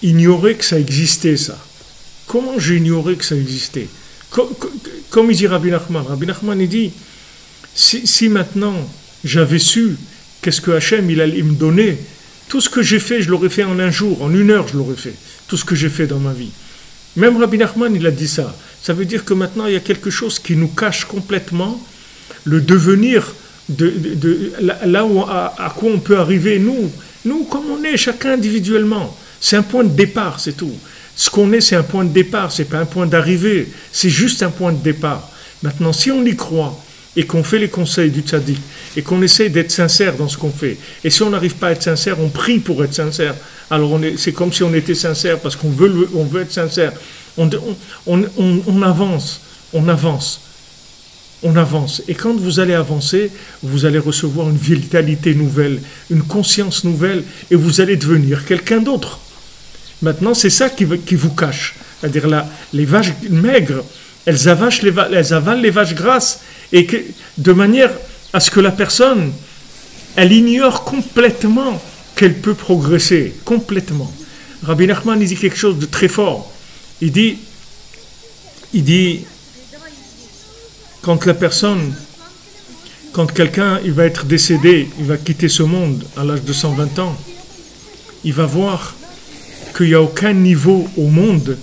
ignorer que ça existait, ça. Comment j'ai ignoré que ça existait? Comme il dit Rabbi Nachman. Rabbi Nachman, il dit, si maintenant j'avais su qu'est-ce que Hachem il allait me donner, tout ce que j'ai fait, je l'aurais fait en un jour, en 1 heure, je l'aurais fait. Tout ce que j'ai fait dans ma vie. Même Rabbi Nachman, il a dit ça. Ça veut dire que maintenant, il y a quelque chose qui nous cache complètement le devenir là où, à quoi on peut arriver, nous, comme on est, chacun individuellement. C'est un point de départ, c'est tout. Ce qu'on est, c'est un point de départ, c'est pas un point d'arrivée. C'est juste un point de départ. Maintenant, si on y croit, et qu'on fait les conseils du tzaddik, et qu'on essaie d'être sincère dans ce qu'on fait, et si on n'arrive pas à être sincère, on prie pour être sincère. Alors c'est comme si on était sincère, parce qu'on veut être sincère. On avance, on avance, on avance. Et quand vous allez avancer, vous allez recevoir une vitalité nouvelle, une conscience nouvelle, et vous allez devenir quelqu'un d'autre. Maintenant, c'est ça qui vous cache. C'est-à-dire là, les vaches maigres, elles avalent les vaches grasses, et de manière à ce que la personne, elle ignore complètement qu'elle peut progresser, complètement. Rabbi Nachman, il dit quelque chose de très fort. Il dit, quand quelqu'un il va être décédé, il va quitter ce monde à l'âge de 120 ans, il va voir qu'il n'y a aucun niveau au monde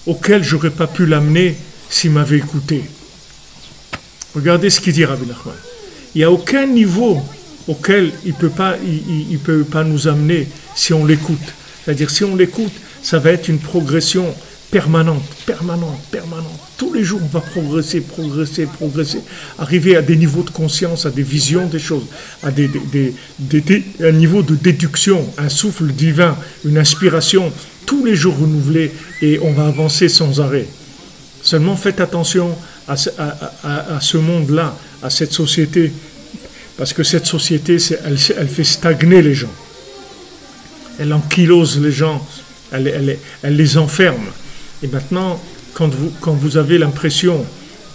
auquel j'aurais pas pu l'amener s'il m'avait écouté. Regardez ce qu'il dit Rabbi Nachman. Il n'y a aucun niveau auquel il peut pas nous amener si on l'écoute. C'est-à-dire si on l'écoute, ça va être une progression permanente. Tous les jours, on va progresser, arriver à des niveaux de conscience, à des visions des choses, à un niveau de déduction, un souffle divin, une inspiration, tous les jours renouvelés, et on va avancer sans arrêt. Seulement faites attention à ce monde-là, à cette société, parce que cette société, elle fait stagner les gens. Elle ankylose les gens, elle les enferme. Et maintenant, quand vous avez l'impression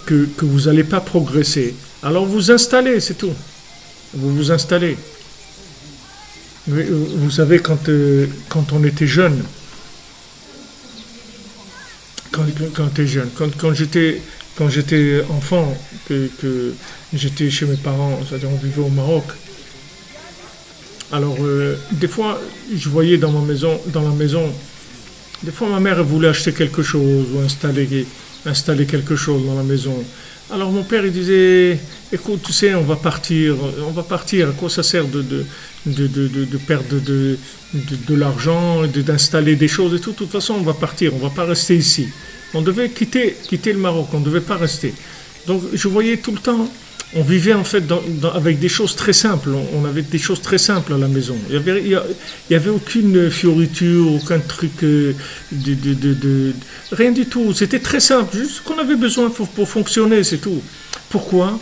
que vous n'allez pas progresser, alors vous installez, c'est tout. Vous vous installez. Vous savez, quand on était jeune, quand j'étais enfant, que j'étais chez mes parents, c'est-à-dire on vivait au Maroc, alors des fois, je voyais dans la maison, des fois ma mère elle voulait acheter quelque chose ou installer quelque chose dans la maison. Alors mon père il disait, écoute, tu sais, on va partir, à quoi ça sert de perdre de l'argent, d'installer des choses et tout, de toute façon on va partir, on va pas rester ici. On devait quitter le Maroc, on ne devait pas rester. Donc je voyais tout le temps, on vivait en fait avec des choses très simples, on avait des choses très simples à la maison. Il y avait aucune fioriture, aucun truc, rien du tout. C'était très simple, juste ce qu'on avait besoin pour fonctionner, c'est tout. Pourquoi?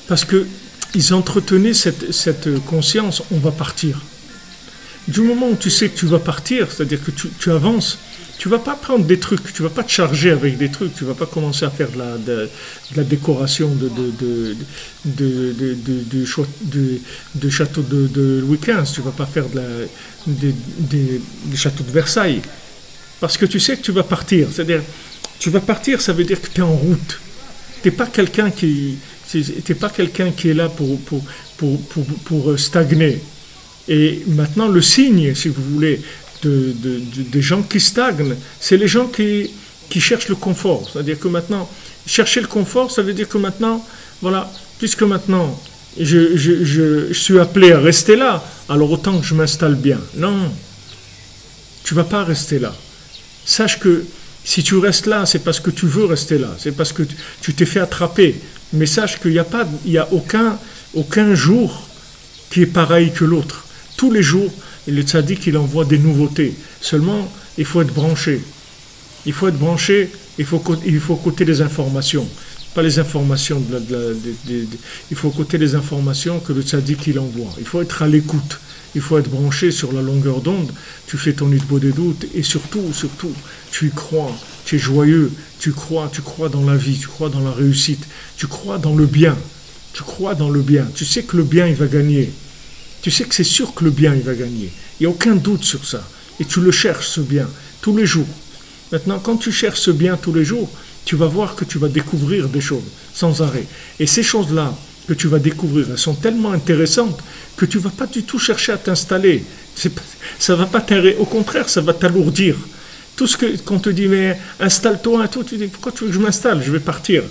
Parce qu'ils entretenaient cette conscience, on va partir. Du moment où tu sais que tu vas partir, c'est-à-dire que tu avances, tu ne vas pas prendre des trucs, tu ne vas pas te charger avec des trucs, tu ne vas pas commencer à faire de la décoration de château de Louis XV, tu ne vas pas faire des châteaux de Versailles. Parce que tu sais que tu vas partir. C'est-à-dire, tu vas partir, ça veut dire que tu es en route. Tu n'es pas quelqu'un qui est là pour stagner. Et maintenant, le signe, si vous voulez, des gens qui stagnent, c'est les gens qui cherchent le confort. C'est-à-dire que maintenant, chercher le confort, ça veut dire que maintenant, voilà, puisque maintenant, je suis appelé à rester là, alors autant que je m'installe bien. Non, tu ne vas pas rester là. Sache que si tu restes là, c'est parce que tu veux rester là, c'est parce que tu t'es fait attraper. Mais sache qu'il n'y a aucun jour qui est pareil que l'autre. Tous les jours, le tzaddik, il envoie des nouveautés. Seulement, il faut être branché. Il faut être branché, il faut côté les informations. Pas les informations, il faut côté les informations que le tzaddik, il envoie. Il faut être à l'écoute. Il faut être branché sur la longueur d'onde. Tu fais ton hitbo des doutes et surtout, tu y crois. Tu es joyeux. Tu crois dans la vie. Tu crois dans la réussite. Tu crois dans le bien. Tu crois dans le bien. Tu sais que le bien, il va gagner. Tu sais que c'est sûr que le bien, il va gagner. Il n'y a aucun doute sur ça. Et tu le cherches, ce bien, tous les jours. Maintenant, quand tu cherches ce bien tous les jours, tu vas voir que tu vas découvrir des choses sans arrêt. Et ces choses-là que tu vas découvrir, elles sont tellement intéressantes que tu ne vas pas du tout chercher à t'installer. Ça va pas au contraire, ça va t'alourdir. Tout ce qu'on te dit, mais installe-toi et tout, tu dis, pourquoi tu veux que je m'installe? Je vais partir.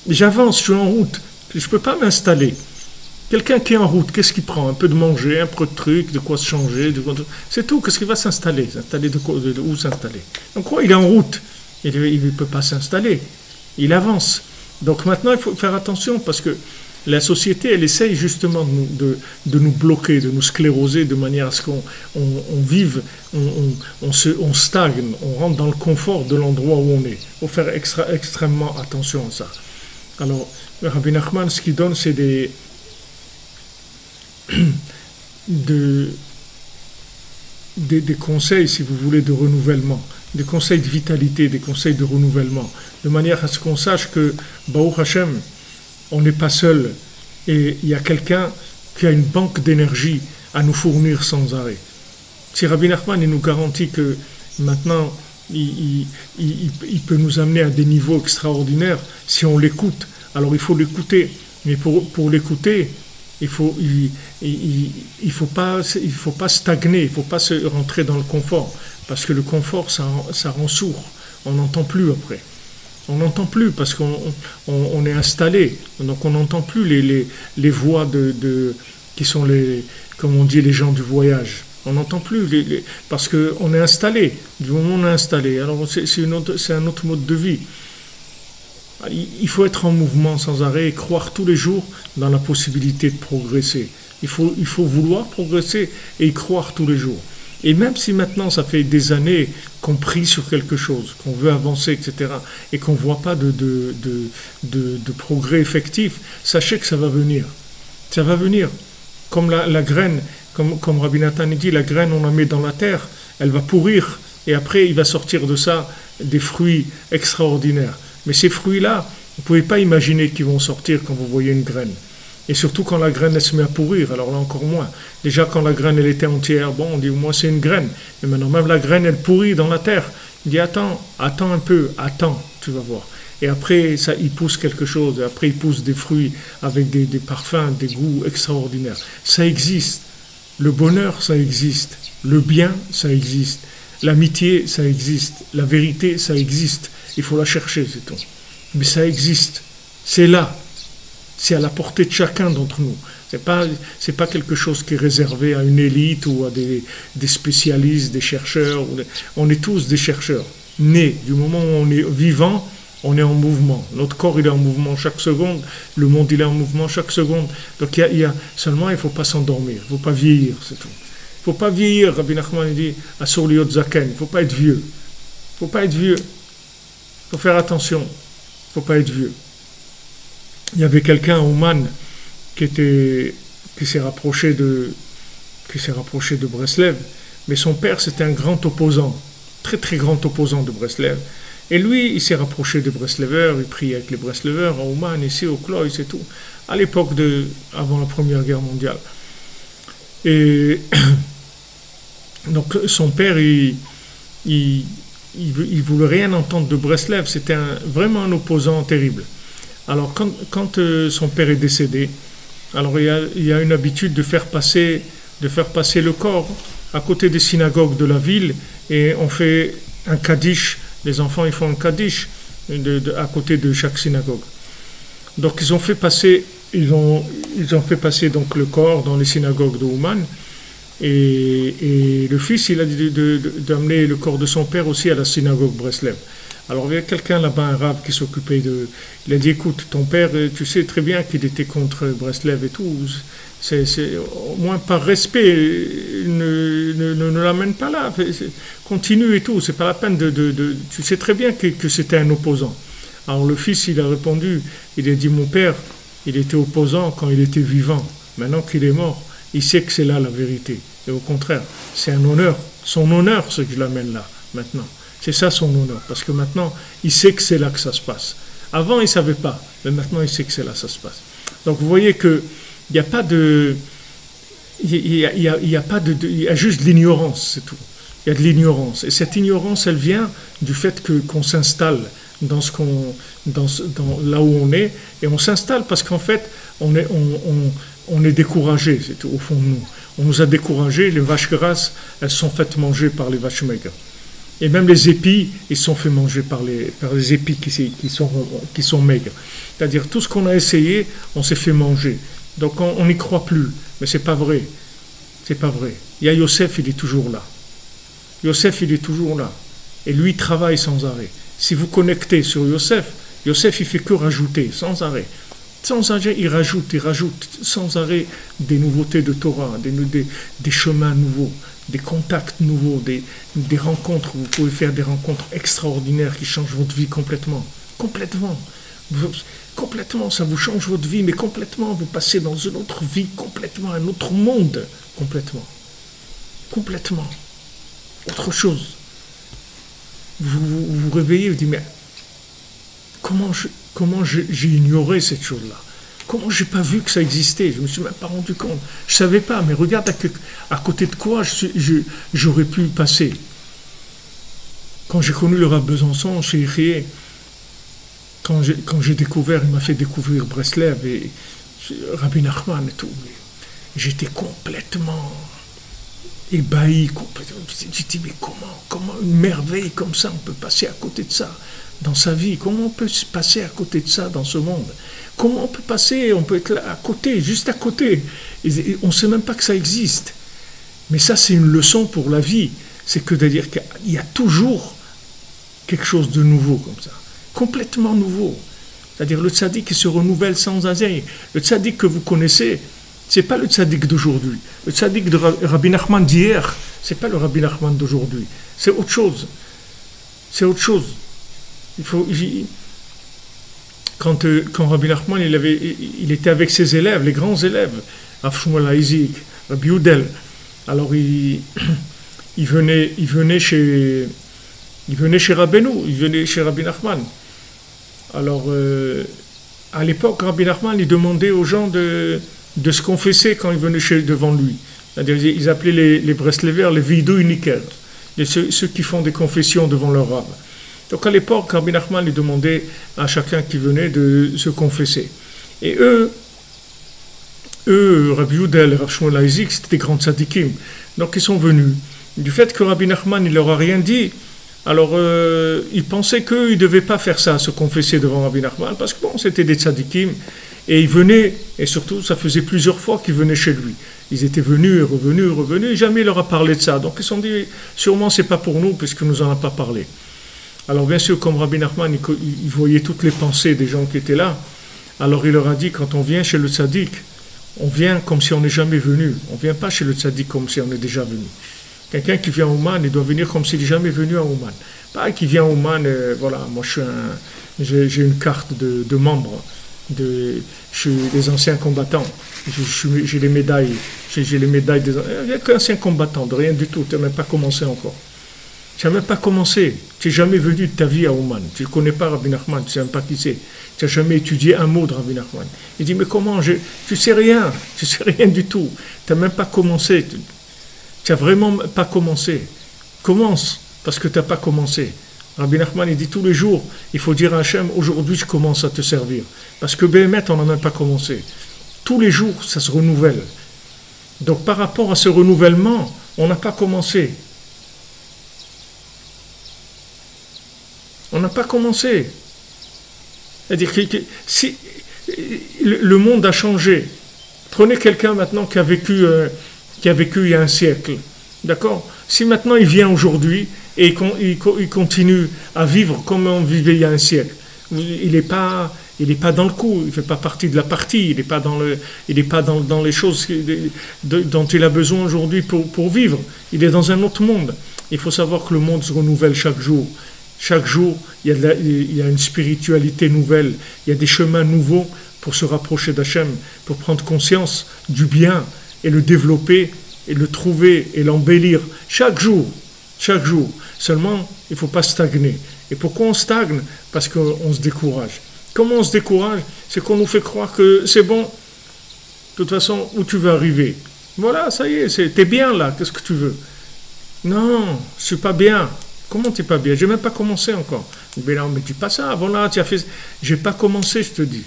J'avance, je suis en route. Je ne peux pas m'installer. Quelqu'un qui est en route, qu'est-ce qu'il prend? Un peu de manger, un peu de trucs, de quoi se changer, c'est tout. Qu'est-ce qu'il va s'installer? S'installer où s'installer? Donc quoi? Il est en route. Il ne peut pas s'installer. Il avance. Donc maintenant, il faut faire attention parce que la société, elle essaye justement de nous bloquer, de nous scléroser de manière à ce qu'on vive, on stagne, on rentre dans le confort de l'endroit où on est. Il faut faire extrêmement attention à ça. Alors, Rabbi Nachman, ce qu'il donne, c'est des conseils, si vous voulez, de renouvellement, des conseils de vitalité, des conseils de renouvellement, de manière à ce qu'on sache que, Baruch Hashem, on n'est pas seul et il y a quelqu'un qui a une banque d'énergie à nous fournir sans arrêt. Si Rabbi Nachman il nous garantit que maintenant il peut nous amener à des niveaux extraordinaires, si on l'écoute, alors il faut l'écouter. Mais pour l'écouter, il faut pas stagner, il faut pas se rentrer dans le confort, parce que le confort ça rend sourd, on n'entend plus après. On n'entend plus parce qu'on est installé, donc on n'entend plus les voix qui sont comme on dit, les gens du voyage. On n'entend plus parce qu'on est installé. Du moment où on est installé, alors c'est un autre mode de vie. Il faut être en mouvement sans arrêt et croire tous les jours dans la possibilité de progresser. Il faut vouloir progresser et y croire tous les jours. Et même si maintenant ça fait des années qu'on prie sur quelque chose, qu'on veut avancer, etc., et qu'on ne voit pas de progrès effectif, sachez que ça va venir. Ça va venir. Comme la graine, comme Rabbi Nathan dit, la graine on la met dans la terre, elle va pourrir, et après il va sortir de ça des fruits extraordinaires. Mais ces fruits-là, vous ne pouvez pas imaginer qu'ils vont sortir quand vous voyez une graine. Et surtout quand la graine elle se met à pourrir, alors là encore moins. Déjà quand la graine elle était entière, bon on dit au moins c'est une graine. Mais maintenant même la graine elle pourrit dans la terre. Il dit attends un peu, attends, tu vas voir. Et après ça, il pousse quelque chose, et après il pousse des fruits avec des parfums, des goûts extraordinaires. Ça existe. Le bonheur ça existe. Le bien ça existe. L'amitié ça existe. La vérité ça existe. Il faut la chercher, c'est tout. Mais ça existe. C'est là. C'est à la portée de chacun d'entre nous. C'est pas quelque chose qui est réservé à une élite ou à des spécialistes, des chercheurs. On est tous des chercheurs. Nés. Du moment où on est vivant, on est en mouvement. Notre corps, il est en mouvement chaque seconde. Le monde, il est en mouvement chaque seconde. Donc, seulement, il ne faut pas s'endormir. Il ne faut pas vieillir, c'est tout. Il ne faut pas vieillir. Rabbi Nachman dit, Asur liot zaken. Il ne faut pas être vieux. Il ne faut pas être vieux. Il faut faire attention. Il ne faut pas être vieux. Il y avait quelqu'un à Ouman qui s'est rapproché de Breslev, mais son père c'était un grand opposant, très très grand opposant de Breslev. Et lui, il s'est rapproché des Breslevers, il prie avec les Breslevers à Ouman, ici au Kloïs et tout, à l'époque avant la Première Guerre mondiale. Et donc son père, il voulait rien entendre de Breslev, c'était vraiment un opposant terrible. Alors quand son père est décédé, alors il y a une habitude de faire passer le corps à côté des synagogues de la ville et on fait un kaddish. Les enfants ils font un kaddish à côté de chaque synagogue. Donc ils ont fait passer donc le corps dans les synagogues de Ouman et le fils il a dit d'amener le corps de son père aussi à la synagogue Breslev. Alors il y a quelqu'un là-bas, un rabbin qui s'occupait il a dit écoute, ton père, tu sais très bien qu'il était contre Breslev et tout, c'est au moins par respect, ne l'amène pas là, continue et tout, c'est pas la peine tu sais très bien que c'était un opposant. Alors le fils il a répondu, il a dit mon père, il était opposant quand il était vivant, maintenant qu'il est mort, il sait que c'est là la vérité, et au contraire, c'est un honneur, son honneur ce que je l'amène là, maintenant. C'est ça son honneur, parce que maintenant, il sait que c'est là que ça se passe. Avant, il ne savait pas, mais maintenant, il sait que c'est là que ça se passe. Donc, vous voyez qu'il n'y a pas de... Il y a juste de l'ignorance, c'est tout. Il y a de l'ignorance. Et cette ignorance, elle vient du fait qu'on s'installe là où on est, et on s'installe parce qu'en fait, on est découragé, c'est tout, au fond de nous. On nous a découragés, les vaches grasses, elles sont faites manger par les vaches maigres. Et même les épis, ils sont faits manger par les épis qui sont maigres. C'est-à-dire, tout ce qu'on a essayé, on s'est fait manger. Donc, on n'y croit plus. Mais c'est pas vrai. C'est pas vrai. Il y a Yosef, il est toujours là. Yosef, il est toujours là. Et lui, il travaille sans arrêt. Si vous connectez sur Yosef, il fait que rajouter, sans arrêt. Sans arrêt, il rajoute sans arrêt des nouveautés de Torah, des chemins nouveaux, des contacts nouveaux, des rencontres. Vous pouvez faire des rencontres extraordinaires qui changent votre vie complètement. Complètement, ça vous change votre vie, mais complètement, vous passez dans une autre vie, complètement, un autre monde, complètement. Autre chose. Vous réveillez, vous dites, mais comment j'ai ignoré cette chose-là? Comment j'ai pas vu que ça existait? Je me suis même pas rendu compte. Je savais pas, mais regarde à côté de quoi j'aurais pu passer. Quand j'ai connu le Rav Besançon chez Yechie, quand j'ai découvert, il m'a fait découvrir Breslev et Rabbi Nachman et tout. J'étais complètement ébahi, complètement. J'ai dit, mais comment une merveille comme ça, on peut passer à côté de ça dans sa vie? Comment on peut passer à côté de ça dans ce monde? Comment on peut passer? On peut être là, à côté, juste à côté. Et on ne sait même pas que ça existe. Mais ça, c'est une leçon pour la vie. C'est que de dire qu'il y a toujours quelque chose de nouveau comme ça. Complètement nouveau. C'est-à-dire le tzaddik qui se renouvelle sans arrêt. Le tzaddik que vous connaissez, C'est pas le tzaddik d'aujourd'hui. Le tzaddik de Rabbi Nachman d'hier, c'est pas le Rabbi Nachman d'aujourd'hui. C'est autre chose. C'est autre chose. Quand Rabbi Nachman il était avec ses élèves, les grands élèves, Rav Shmuel Isaac, Rabbi Udel, alors il venait chez Rabbeinu, il venait chez Rabbi Nachman. Alors à l'époque, Rabbi Nachman il demandait aux gens de se confesser quand ils venaient devant lui. C'est-à-dire ils appelaient les Breslévers les vidou uniquels, ceux qui font des confessions devant leur rab. Donc à l'époque, Rabbi Nachman lui demandait à chacun qui venait de se confesser. Et eux, Rabbi Udel et Rav Shmuel Isaac, c'était des grands tzadikim. Donc ils sont venus. Du fait que Rabbi Nachman il leur a rien dit, alors ils pensaient qu'ils ne devaient pas faire ça, se confesser devant Rabbi Nachman, parce que bon, c'était des tzadikim. Et ils venaient, et surtout ça faisait plusieurs fois qu'ils venaient chez lui. Ils étaient venus et revenus, et jamais il leur a parlé de ça. Donc ils se sont dit, sûrement c'est pas pour nous, puisqu'il ne nous en a pas parlé. Alors bien sûr, comme Rabbi Nachman, il voyait toutes les pensées des gens qui étaient là, alors il leur a dit, quand on vient chez le tzaddik, on vient comme si on n'est jamais venu. On ne vient pas chez le tzaddik comme si on est déjà venu. Quelqu'un qui vient à Ouman, il doit venir comme s'il n'est jamais venu à Ouman. Pas qui vient à Ouman, voilà, moi j'ai une carte de membre, je suis des anciens combattants. J'ai les médailles. J'ai les médailles des... Il n'y a qu'anciens combattants, de rien du tout. Tu n'as même pas commencé encore. Tu n'as même pas commencé. Tu n'es jamais venu de ta vie à Ouman. Tu ne connais pas Rabbi Nachman, tu ne sais même pas qui c'est. Tu n'as jamais étudié un mot de Rabbi Nachman. Il dit, mais comment tu ne sais rien. Tu ne sais rien du tout. Tu n'as même pas commencé. Tu n'as vraiment pas commencé. Commence, parce que tu n'as pas commencé. Rabbi Nachman, il dit tous les jours, il faut dire à Hachem, aujourd'hui je commence à te servir. Parce que Béhémet, on n'a même pas commencé. Tous les jours, ça se renouvelle. Donc par rapport à ce renouvellement, on n'a pas commencé. On n'a pas commencé. C'est-à-dire que si le monde a changé, prenez quelqu'un maintenant qui a vécu il y a un siècle, d'accord ? Si maintenant il vient aujourd'hui et il continue à vivre comme on vivait il y a un siècle, il n'est pas dans le coup, il ne fait pas partie de la partie, il n'est pas dans les choses dont il a besoin aujourd'hui pour vivre. Il est dans un autre monde. Il faut savoir que le monde se renouvelle chaque jour. Chaque jour, il y a une spiritualité nouvelle, il y a des chemins nouveaux pour se rapprocher d'Hachem, pour prendre conscience du bien et le développer et le trouver et l'embellir chaque jour. Seulement, il ne faut pas stagner. Et pourquoi on stagne ? Parce qu'on se décourage. Comment on se décourage ? C'est qu'on nous fait croire que c'est bon. De toute façon, où tu veux arriver ? Voilà, ça y est, t'es bien là, qu'est-ce que tu veux ? Non, je suis pas bien. Comment t'es pas bien ? J'ai même pas commencé encore. Mais non, mais dis pas ça. Voilà, tu as fait. J'ai pas commencé, je te dis.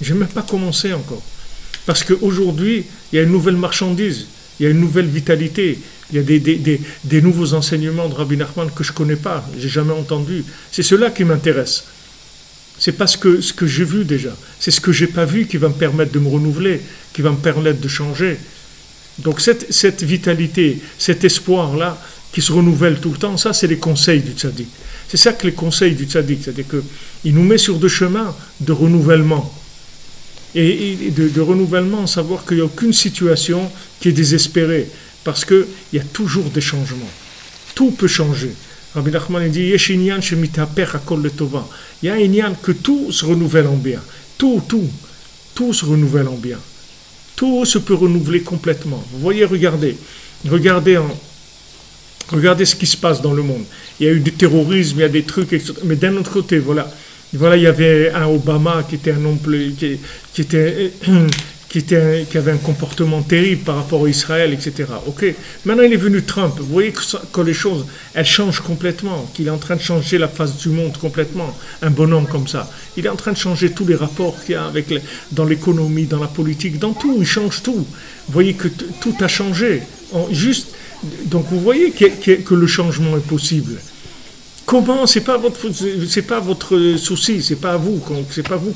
J'ai même pas commencé encore. Parce qu'aujourd'hui, il y a une nouvelle marchandise, il y a une nouvelle vitalité, il y a des nouveaux enseignements de Rabbi Nachman que je connais pas, j'ai jamais entendu. C'est cela qui m'intéresse. C'est pas ce que j'ai vu déjà. C'est ce que j'ai pas vu qui va me permettre de me renouveler, qui va me permettre de changer. Donc cette vitalité, cet espoir-là, qui se renouvelle tout le temps, ça c'est les conseils du tzaddik. C'est ça que les conseils du tzaddik, c'est-à-dire qu'il nous met sur des chemins de renouvellement. Et de renouvellement, savoir qu'il n'y a aucune situation qui est désespérée, parce qu'il y a toujours des changements. Tout peut changer. Rabbi Nachman dit, Yesh inyan shemitaper hakol letova. Il y a un inyan que tout se renouvelle en bien. Tout se renouvelle en bien. Tout se peut renouveler complètement. Vous voyez, regardez ce qui se passe dans le monde. Il y a eu du terrorisme, il y a des trucs, etc. Mais d'un autre côté, voilà, il y avait un Obama qui était un homme qui avait un comportement terrible par rapport à Israël, etc. Ok. Maintenant, il est venu Trump. Vous voyez que les choses, elles changent complètement, qu'il est en train de changer la face du monde complètement. Un bonhomme comme ça. Il est en train de changer tous les rapports qu'il y a dans l'économie, dans la politique, dans tout. Il change tout. Vous voyez que tout a changé. Donc vous voyez que le changement est possible. Comment ? C'est pas votre souci, c'est pas vous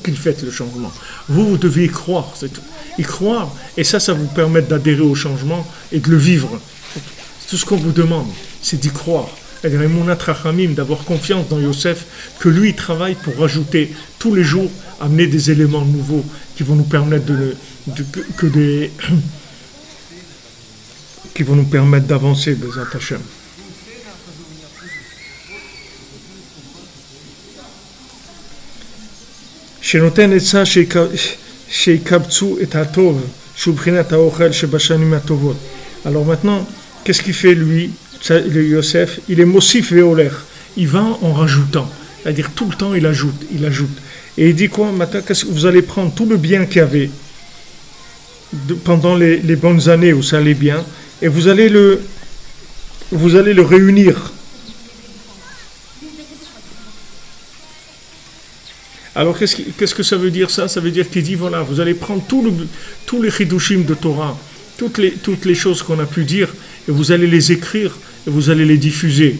qui faites le changement. Vous devez y croire, c'est tout. Y croire, et ça vous permet d'adhérer au changement et de le vivre. C'est tout ce qu'on vous demande, c'est d'y croire. C'est-à-dire, d'avoir confiance dans Yosef, que lui travaille pour rajouter tous les jours, amener des éléments nouveaux qui vont nous permettre que des qui vont nous permettre d'avancer, Bezat Hashem. שנותן עצה שיקבצו את הטוב, שהוא בחינת האוכל שבשנים הטובות. Alors maintenant, qu'est-ce qu'il fait lui, le Yosef? Il est mosif ve'olech. Il va en rajoutant. C'est-à-dire tout le temps il ajoute. Et il dit quoi? Maintenant, vous allez prendre tout le bien qu'il y avait pendant les bonnes années où ça allait bien, et vous allez le réunir. Alors qu'est-ce que ça veut dire ça? Ça veut dire qu'il dit voilà, vous allez prendre tous les chidushim de Torah, toutes les choses qu'on a pu dire, et vous allez les écrire et vous allez les diffuser.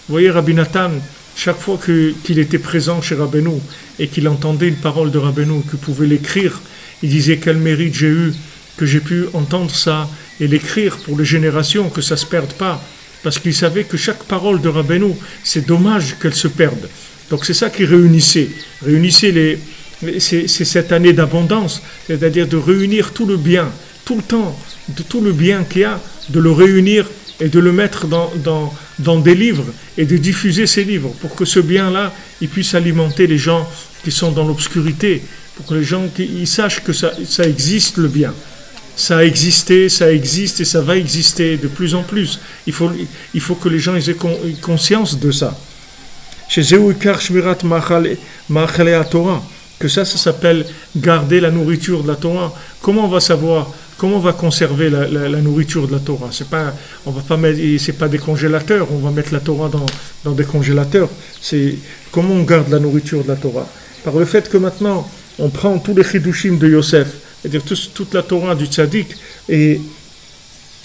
Vous voyez, Rabbi Nathan, chaque fois qu'il était présent chez Rabbeinu et qu'il entendait une parole de Rabbeinu, qu'il pouvait l'écrire, il disait quel mérite j'ai eu, que j'ai pu entendre ça et l'écrire pour les générations, que ça ne se perde pas. Parce qu'il savait que chaque parole de Rabbeinu, c'est dommage qu'elle se perde. Donc c'est ça qui réunissait. C'est cette année d'abondance, c'est-à-dire de réunir tout le bien, tout le temps, de tout le bien qu'il y a, de le réunir et de le mettre dans des livres et de diffuser ces livres pour que ce bien-là, il puisse alimenter les gens qui sont dans l'obscurité, pour que les gens ils sachent que ça existe le bien. Ça a existé, ça existe et ça va exister de plus en plus. Il faut que les gens aient conscience de ça. Chez Zéoukar Shmirat Ma'achalei Torah, que ça s'appelle garder la nourriture de la Torah. Comment on va savoir, comment on va conserver la nourriture de la Torah? C'est pas des congélateurs, on va mettre la Torah dans des congélateurs. C'est comment on garde la nourriture de la Torah? Par le fait que maintenant, on prend tous les chidushim de Yosef, c'est-à-dire toute la Torah du tzaddik, et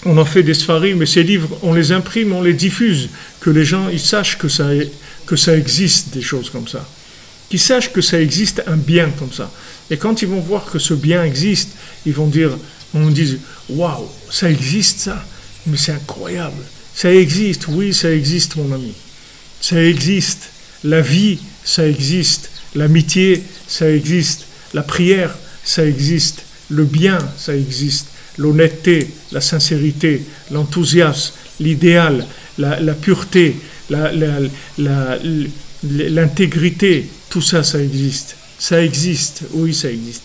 on en fait des sfarim, mais ces livres, on les imprime, on les diffuse, que les gens ils sachent que ça existe, des choses comme ça. Qu'ils sachent que ça existe un bien comme ça. Et quand ils vont voir que ce bien existe, ils vont dire, on dit, waouh, ça existe ça, mais c'est incroyable. Ça existe, oui, ça existe, mon ami. Ça existe. La vie, ça existe. L'amitié, ça existe. La prière, ça existe. Le bien, ça existe. L'honnêteté, la sincérité, l'enthousiasme, l'idéal, la pureté, l'intégrité, tout ça, ça existe. Ça existe, oui, ça existe.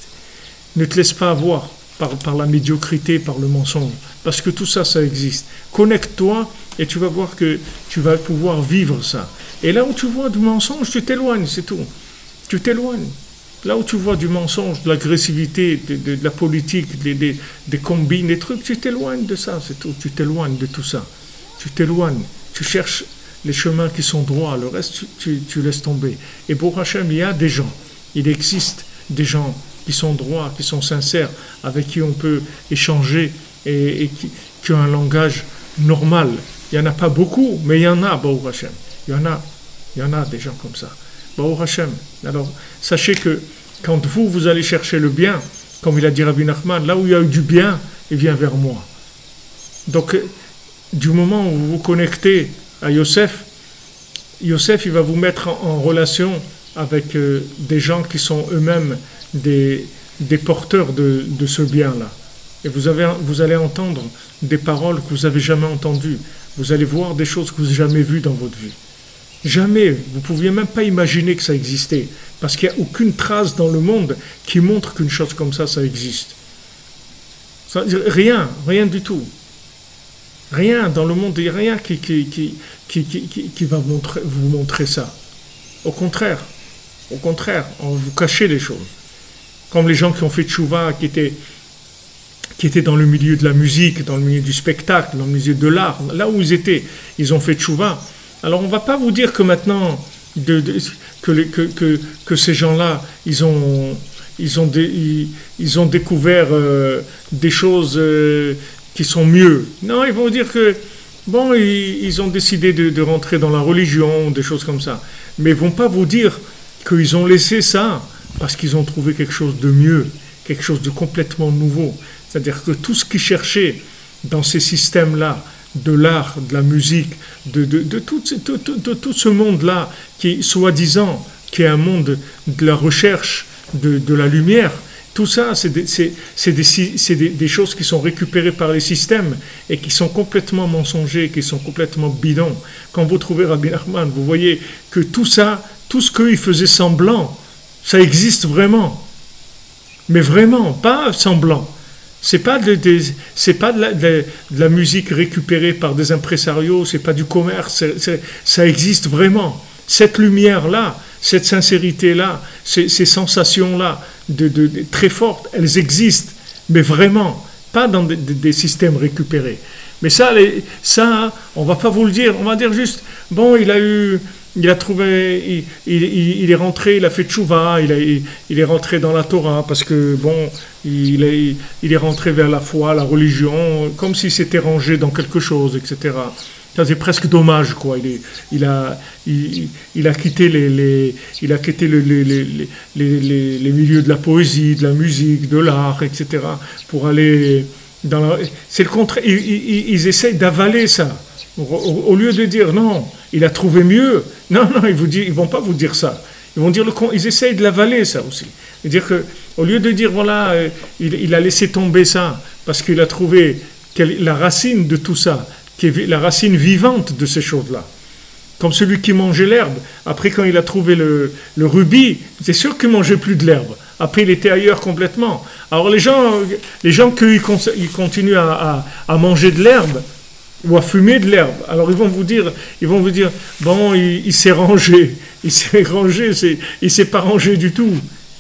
Ne te laisse pas avoir par la médiocrité, par le mensonge, parce que tout ça, ça existe. Connecte-toi et tu vas voir que tu vas pouvoir vivre ça. Et là où tu vois du mensonge, tu t'éloignes, c'est tout. Tu t'éloignes. Là où tu vois du mensonge, de l'agressivité, de la politique, des combines, des trucs, tu t'éloignes de ça, c'est tout. Tu t'éloignes de tout ça. Tu t'éloignes. Tu cherches les chemins qui sont droits, le reste, tu laisses tomber. Et pour Hachem, il y a des gens. Il existe des gens qui sont droits, qui sont sincères, avec qui on peut échanger et qui ont un langage normal. Il n'y en a pas beaucoup, mais il y en a, Baruch Hashem. Il y en a des gens comme ça. Baruch Hashem. Alors, sachez que quand vous allez chercher le bien, comme il a dit Rabbi Nachman, là où il y a eu du bien, il vient vers moi. Donc, du moment où vous vous connectez à Yosef, il va vous mettre en relation avec des gens qui sont eux-mêmes des porteurs de ce bien-là. Et vous allez entendre des paroles que vous n'avez jamais entendues. Vous allez voir des choses que vous n'avez jamais vues dans votre vie. Jamais, vous ne pouviez même pas imaginer que ça existait, parce qu'il n'y a aucune trace dans le monde qui montre qu'une chose comme ça existe. Rien du tout. Rien dans le monde, il n'y a rien qui va vous montrer ça. Au contraire, on vous cachez les choses. Comme les gens qui ont fait tchouva, qui étaient dans le milieu de la musique, dans le milieu du spectacle, dans le milieu de l'art, là où ils étaient, ils ont fait tchouva. Alors on ne va pas vous dire que maintenant, que ces gens-là, ils ont découvert des choses qui sont mieux. Non, ils vont dire que, bon, ils ont décidé de rentrer dans la religion, des choses comme ça. Mais ils ne vont pas vous dire qu'ils ont laissé ça parce qu'ils ont trouvé quelque chose de mieux, quelque chose de complètement nouveau. C'est-à-dire que tout ce qu'ils cherchaient dans ces systèmes-là, de l'art, de la musique, de tout ce monde-là, qui, soi-disant, qui est un monde de la recherche, de la lumière, Tout ça, des choses qui sont récupérées par les systèmes et qui sont complètement mensongers, qui sont complètement bidons. Quand vous trouvez Rabbi Nachman, vous voyez que tout ça, tout ce qu'il faisait semblant, ça existe vraiment. Mais vraiment, pas semblant. C'est pas de la musique récupérée par des impresarios, c'est pas du commerce, ça existe vraiment. Cette lumière-là, cette sincérité-là, ces sensations-là, très fortes, elles existent, mais vraiment, pas dans des systèmes récupérés. Mais ça, on va pas vous le dire, on va dire juste, bon, il a trouvé, il est rentré, il a fait tchouva, il est rentré dans la Torah, parce que, bon, il est rentré vers la foi, la religion, comme s'il s'était rangé dans quelque chose, etc. Ça, c'est presque dommage, quoi. Il a quitté les milieux de la poésie, de la musique, de l'art, etc. pour aller c'est le contraire. Ils essayent d'avaler ça. Au lieu de dire non, il a trouvé mieux. Non, ils vont pas vous dire ça. Ils vont dire ils essayent de l'avaler, ça aussi. C'est-à-dire que, au lieu de dire voilà, il a laissé tomber ça parce qu'il a trouvé la racine de tout ça, qui est la racine vivante de ces choses-là. Comme celui qui mangeait l'herbe. Après, quand il a trouvé le rubis, c'est sûr qu'il ne mangeait plus de l'herbe. Après, il était ailleurs complètement. Alors, les gens qui continuent à manger de l'herbe ou à fumer de l'herbe, alors ils vont vous dire bon, il s'est rangé. Il s'est pas rangé du tout.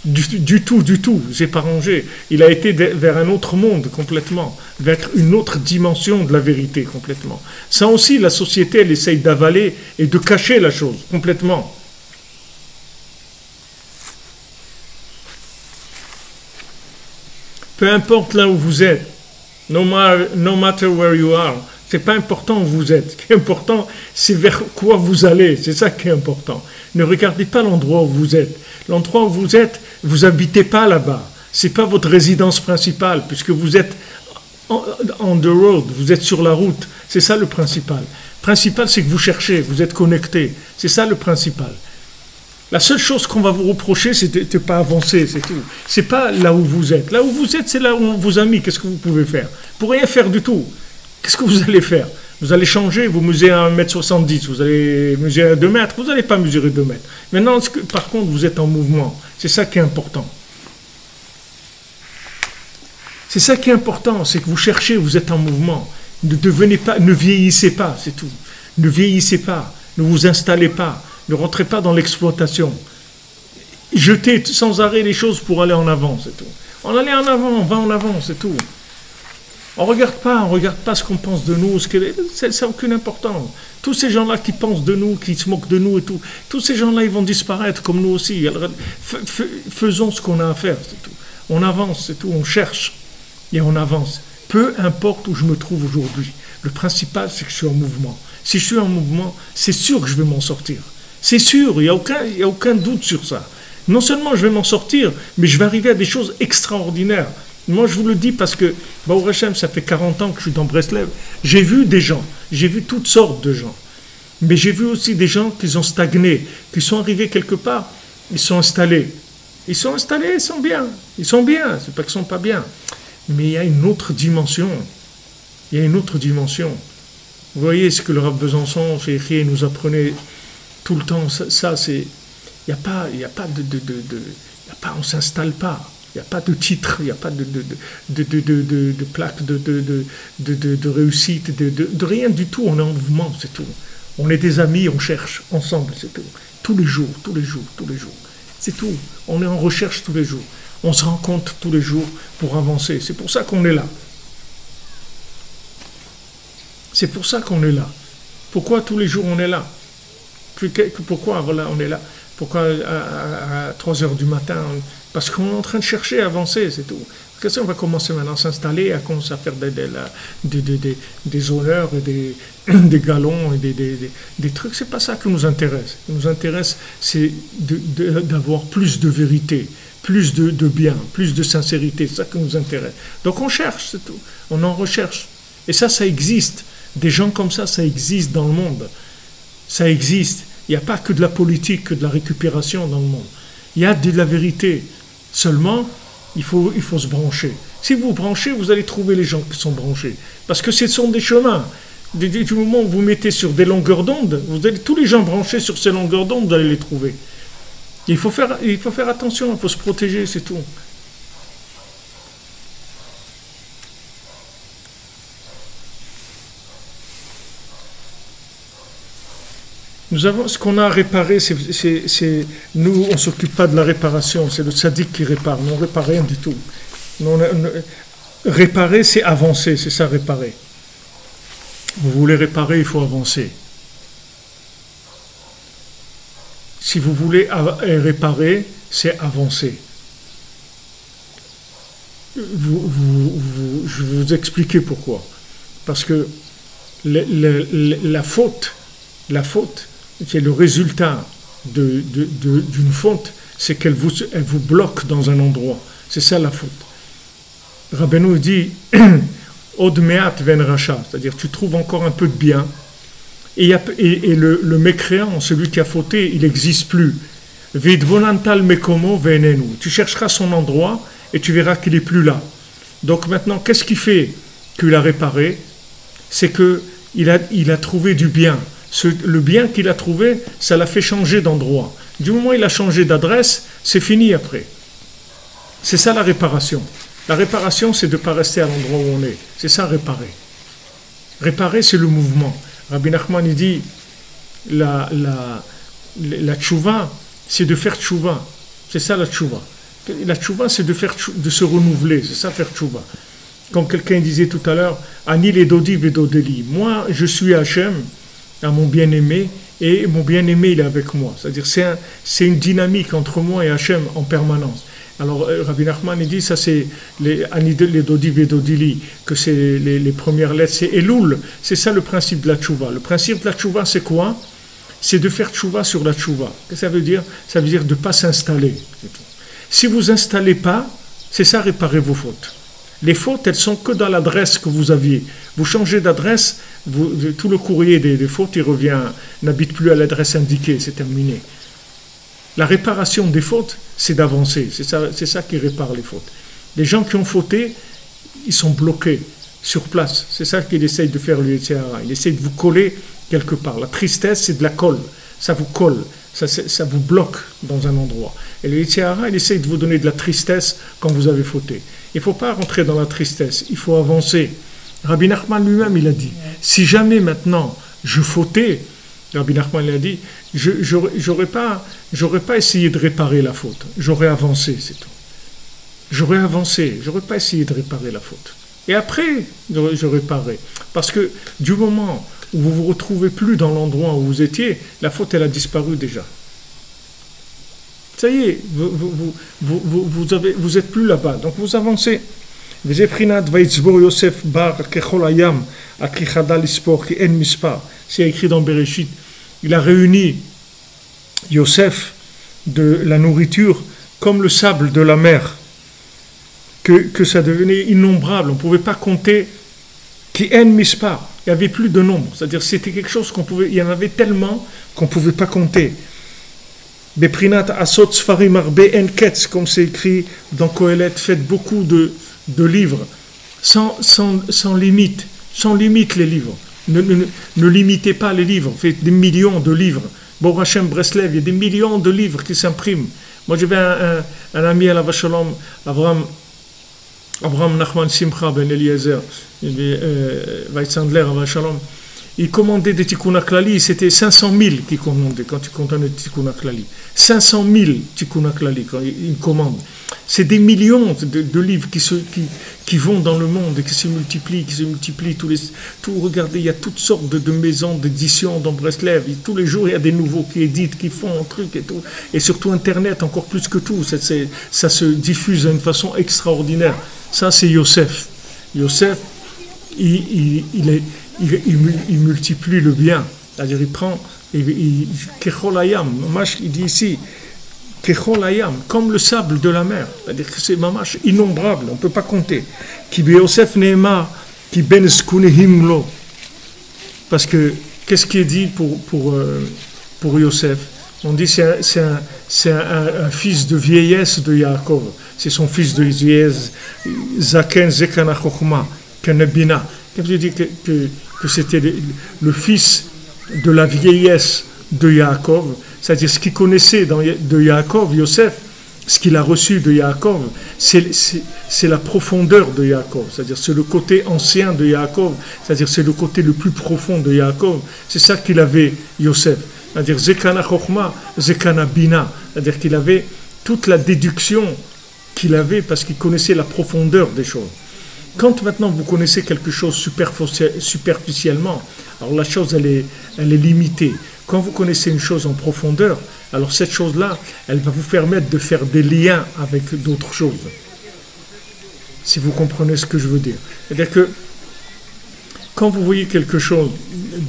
Du tout, il s'est pas rangé. Il a été vers un autre monde complètement, vers une autre dimension de la vérité complètement. Ça aussi, la société, elle essaye d'avaler et de cacher la chose complètement. Peu importe là où vous êtes, no matter where you are, c'est pas important où vous êtes. Ce qui est important, c'est vers quoi vous allez. C'est ça qui est important. Ne regardez pas l'endroit où vous êtes. L'endroit où vous êtes, vous habitez pas là-bas. C'est pas votre résidence principale, puisque vous êtes on the road, vous êtes sur la route. C'est ça le principal. Le principal, c'est que vous cherchez, vous êtes connecté. C'est ça le principal. La seule chose qu'on va vous reprocher, c'est de ne pas avancer, c'est tout. C'est pas là où vous êtes. Là où vous êtes, c'est là où on vous a mis. Qu'est-ce que vous pouvez faire? Pour rien faire du tout. Qu'est-ce que vous allez faire? Vous allez changer, vous mesurez 1m70, vous allez mesurer 2 mètres, vous n'allez pas mesurer 2 mètres. Maintenant, par contre, vous êtes en mouvement. C'est ça qui est important. C'est ça qui est important, c'est que vous cherchez, vous êtes en mouvement. Ne vieillissez pas, c'est tout. Ne vieillissez pas, ne vous installez pas, ne rentrez pas dans l'exploitation. Jetez sans arrêt les choses pour aller en avant, c'est tout. On allait en avant, on va en avant, c'est tout. On regarde pas ce qu'on pense de nous, ça n'a aucune importance. Tous ces gens-là qui pensent de nous, qui se moquent de nous et tout, tous ces gens-là, ils vont disparaître comme nous aussi. Alors, faisons ce qu'on a à faire, c'est tout. On avance, c'est tout, on cherche et on avance. Peu importe où je me trouve aujourd'hui. Le principal, c'est que je suis en mouvement. Si je suis en mouvement, c'est sûr que je vais m'en sortir. C'est sûr, il n'y a aucun doute sur ça. Non seulement je vais m'en sortir, mais je vais arriver à des choses extraordinaires. Moi, je vous le dis parce que, Baruch Hashem, ça fait 40 ans que je suis dans Breslev. J'ai vu des gens, j'ai vu toutes sortes de gens. Mais j'ai vu aussi des gens qui ont stagné, qui sont arrivés quelque part, ils sont installés. Ils sont installés, ils sont bien. Ils sont bien, c'est pas qu'ils sont pas bien. Mais il y a une autre dimension. Il y a une autre dimension. Vous voyez ce que le Rav Besançon, Cheikh, nous apprenait tout le temps. Ça c'est... Il n'y a pas on ne s'installe pas. Il n'y a pas de titre, il n'y a pas de plaque, de réussite, de rien du tout. On est en mouvement, c'est tout. On est des amis, on cherche ensemble, c'est tout. Tous les jours. C'est tout. On est en recherche tous les jours. On se rencontre tous les jours pour avancer. C'est pour ça qu'on est là. C'est pour ça qu'on est là. Pourquoi tous les jours on est là? Pourquoi voilà, on est là? Pourquoi à 3 heures du matin? Parce qu'on est en train de chercher à avancer, c'est tout. Qu'est-ce qu'on va commencer maintenant à s'installer, à commencer à faire des honneurs, et des galons, et des trucs? C'est pas ça qui nous intéresse. Ce qui nous intéresse, c'est d'avoir plus de vérité, plus de bien, plus de sincérité. C'est ça qui nous intéresse. Donc on cherche, c'est tout. On en recherche. Et ça existe. Des gens comme ça existe dans le monde. Ça existe. Il n'y a pas que de la politique, que de la récupération dans le monde. Il y a de la vérité. Seulement, il faut se brancher. Si vous vous branchez, vous allez trouver les gens qui sont branchés. Parce que ce sont des chemins. Du moment où vous mettez sur des longueurs d'onde, vous allez tous les gens branchés sur ces longueurs d'onde, vous allez les trouver. Il faut faire attention, il faut se protéger, c'est tout. Nous avons, ce qu'on a à réparer, nous, on ne s'occupe pas de la réparation, c'est le tzaddik qui répare, nous on ne répare rien du tout. Réparer, c'est avancer, c'est ça réparer. Vous voulez réparer, il faut avancer. Si vous voulez réparer, c'est avancer. Je vais vous expliquer pourquoi. Parce que la faute, c'est le résultat d'une faute, c'est qu'elle vous bloque dans un endroit. C'est ça la faute. Rabbeinu dit Od me'at ven racha, c'est-à-dire tu trouves encore un peu de bien, et le mécréant, celui qui a fauté, il n'existe plus. Vidvonantal mekomo venenu, tu chercheras son endroit et tu verras qu'il n'est plus là. Donc maintenant, qu'est-ce qui fait qu'il a réparé? C'est qu'il a trouvé du bien. Le bien qu'il a trouvé, ça l'a fait changer d'endroit. Du moment où il a changé d'adresse, c'est fini après. C'est ça la réparation. La réparation, c'est de ne pas rester à l'endroit où on est. C'est ça réparer. Réparer, c'est le mouvement. Rabbi Nachman, il dit, la tchouva, c'est de faire tchouva. C'est ça la tchouva. La tchouva, c'est de se renouveler. C'est ça faire tchouva. Comme quelqu'un disait tout à l'heure, Ani les dodi vedodeli. Moi, je suis Hachem, à mon bien-aimé, et mon bien-aimé, il est avec moi. C'est-à-dire, c'est une dynamique entre moi et Hachem en permanence. Alors, Rabbi Nachman, il dit, ça c'est les Dodi Vedodili, que c'est les premières lettres, c'est Elul. C'est ça le principe de la tchouva. Le principe de la tchouva, c'est quoi? C'est de faire tchouva sur la tchouva. Qu'est-ce que ça veut dire? Ça veut dire de ne pas s'installer. Si vous installez pas, c'est ça réparer vos fautes. Les fautes, elles sont que dans l'adresse que vous aviez. Vous changez d'adresse, tout le courrier des fautes, il revient, n'habite plus à l'adresse indiquée, c'est terminé. La réparation des fautes, c'est d'avancer. C'est ça qui répare les fautes. Les gens qui ont fauté, ils sont bloqués sur place. C'est ça qu'il essaye de faire le Yetzer Hara. Il essaye de vous coller quelque part. La tristesse, c'est de la colle. Ça vous colle. Ça vous bloque dans un endroit. Et le Yetzer Hara, il essaye de vous donner de la tristesse quand vous avez fauté. Il ne faut pas rentrer dans la tristesse. Il faut avancer. Rabbi Nachman lui-même, il a dit, si jamais maintenant je fautais, Rabbi Nachman a dit, j'aurais pas essayé de réparer la faute. J'aurais avancé, c'est tout. J'aurais avancé. J'aurais pas essayé de réparer la faute. Et après, je réparais. Parce que du moment où vous vous retrouvez plus dans l'endroit où vous étiez, la faute, elle a disparu déjà. Ça y est, vous êtes plus là-bas. Donc vous avancez. C'est écrit dans Bereshit. Il a réuni Yosef de la nourriture comme le sable de la mer, que ça devenait innombrable, on ne pouvait pas compter, qui en mispar, il n'y avait plus de nombre, c'est-à-dire c'était quelque chose il y en avait tellement qu'on ne pouvait pas compter. Beprinat asot sfarim arbe en ketz, comme c'est écrit dans Kohelet, faites beaucoup de livres, sans limite les livres. Ne limitez pas les livres, faites des millions de livres. Bon Hachem Breslev, il y a des millions de livres qui s'impriment. Moi j'avais un ami à la Vachalom, Abraham Nachman Simcha ben Eliezer, Weizsandler à Vachalom. Il commandait des Tikkun HaKlali, c'était 500 000 qui commandaient quand tu comptes un Tikkun HaKlali. 500 000 Tikkun HaKlali quand il commande. C'est des millions de livres qui vont dans le monde et qui se multiplient. Regardez, il y a toutes sortes de maisons d'édition dans Breslev. Tous les jours, il y a des nouveaux qui éditent, qui font un truc et tout. Et surtout Internet, encore plus que tout. Ça se diffuse d'une façon extraordinaire. Ça, c'est Yosef. Yosef, il multiplie le bien. C'est-à-dire, il prend, Kecholayam, il dit ici, Kecholayam, comme le sable de la mer. C'est-à-dire que c'est mamash innombrable, on ne peut pas compter. Ki Yosef Neema, ki ben skunehim lo. Parce que, qu'est-ce qui est dit pour Yosef? On dit c'est un fils de vieillesse de Yaakov. C'est son fils de vieillesse, Zaken Zekana Chochma, Kenebina. Qu'est-ce que je dis que c'était le fils de la vieillesse de Yaakov, c'est-à-dire ce qu'il connaissait de Yaakov, Yosef, ce qu'il a reçu de Yaakov, c'est la profondeur de Yaakov, c'est-à-dire c'est le côté ancien de Yaakov, c'est-à-dire c'est le côté le plus profond de Yaakov, c'est ça qu'il avait Yosef, c'est-à-dire Zekana Chochma, Zekana Bina, c'est-à-dire qu'il avait toute la déduction qu'il avait parce qu'il connaissait la profondeur des choses. Quand maintenant vous connaissez quelque chose superficiellement, alors la chose elle est limitée. Quand vous connaissez une chose en profondeur, alors cette chose-là, elle va vous permettre de faire des liens avec d'autres choses. Si vous comprenez ce que je veux dire. C'est-à-dire que quand vous voyez quelque chose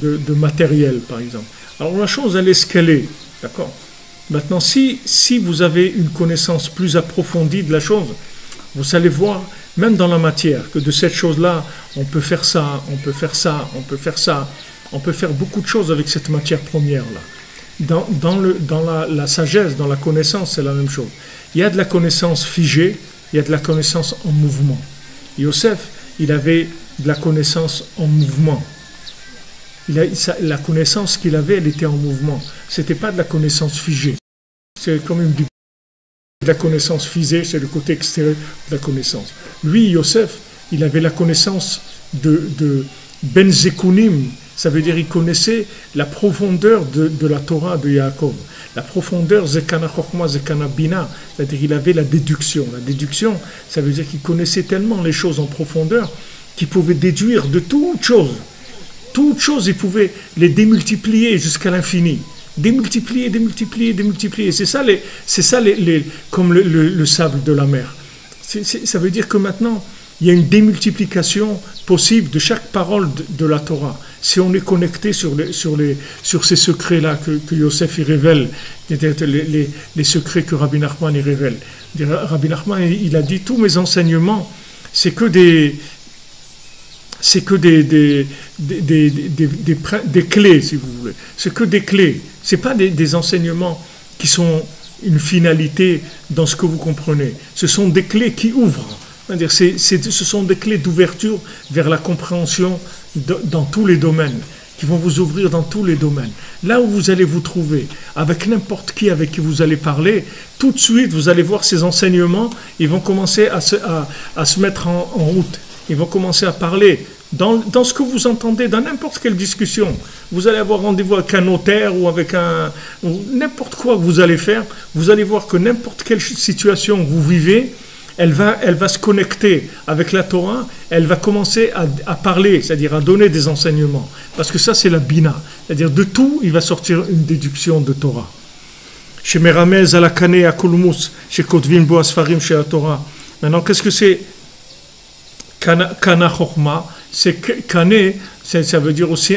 de matériel, par exemple, alors la chose elle est ce qu'elle est, d'accord ? Maintenant, si vous avez une connaissance plus approfondie de la chose, vous allez voir, même dans la matière, que de cette chose-là, on peut faire ça, on peut faire ça, on peut faire ça, on peut faire beaucoup de choses avec cette matière première-là. Dans la sagesse, dans la connaissance, c'est la même chose. Il y a de la connaissance figée, il y a de la connaissance en mouvement. Yosef, il avait de la connaissance en mouvement. La connaissance qu'il avait, elle était en mouvement. Ce n'était pas de la connaissance figée. C'est quand même de la connaissance figée, c'est le côté extérieur de la connaissance. Lui, Yosef, il avait la connaissance de Ben Zekunim, ça veut dire qu'il connaissait la profondeur de la Torah de Yaakov. La profondeur, Zekana Chochma, Zekana Bina, c'est-à-dire qu'il avait la déduction. La déduction, ça veut dire qu'il connaissait tellement les choses en profondeur qu'il pouvait déduire de toutes choses. Toutes choses, il pouvait les démultiplier jusqu'à l'infini. Démultiplier. C'est ça, comme le sable de la mer. Ça veut dire que maintenant, il y a une démultiplication possible de chaque parole de la Torah. Si on est connecté sur ces secrets-là que Yosef y révèle, les secrets que Rabbi Nachman y révèle. Rabbi Nachman, il a dit, tous mes enseignements, c'est que des clés, si vous voulez. C'est que des clés. Ce n'est pas des enseignements qui sont une finalité dans ce que vous comprenez. Ce sont des clés qui ouvrent. C'est-à-dire, ce sont des clés d'ouverture vers la compréhension dans tous les domaines, qui vont vous ouvrir dans tous les domaines. Là où vous allez vous trouver, avec n'importe qui avec qui vous allez parler, tout de suite, vous allez voir ces enseignements, ils vont commencer à se mettre en route. Ils vont commencer à parler dans ce que vous entendez, dans n'importe quelle discussion. Vous allez avoir rendez-vous avec un notaire ou avec n'importe quoi que vous allez faire. Vous allez voir que n'importe quelle situation que vous vivez, elle va se connecter avec la Torah, elle va commencer à parler, c'est-à-dire à donner des enseignements. Parce que ça, c'est la bina. C'est-à-dire de tout, il va sortir une déduction de Torah. Chez Meramez, à la Kane, à Kolmus, chez Kotvin, Bo Asfarim, chez la Torah. Maintenant, qu'est-ce que c'est Kana Chochma? C'est Kane, ça veut dire aussi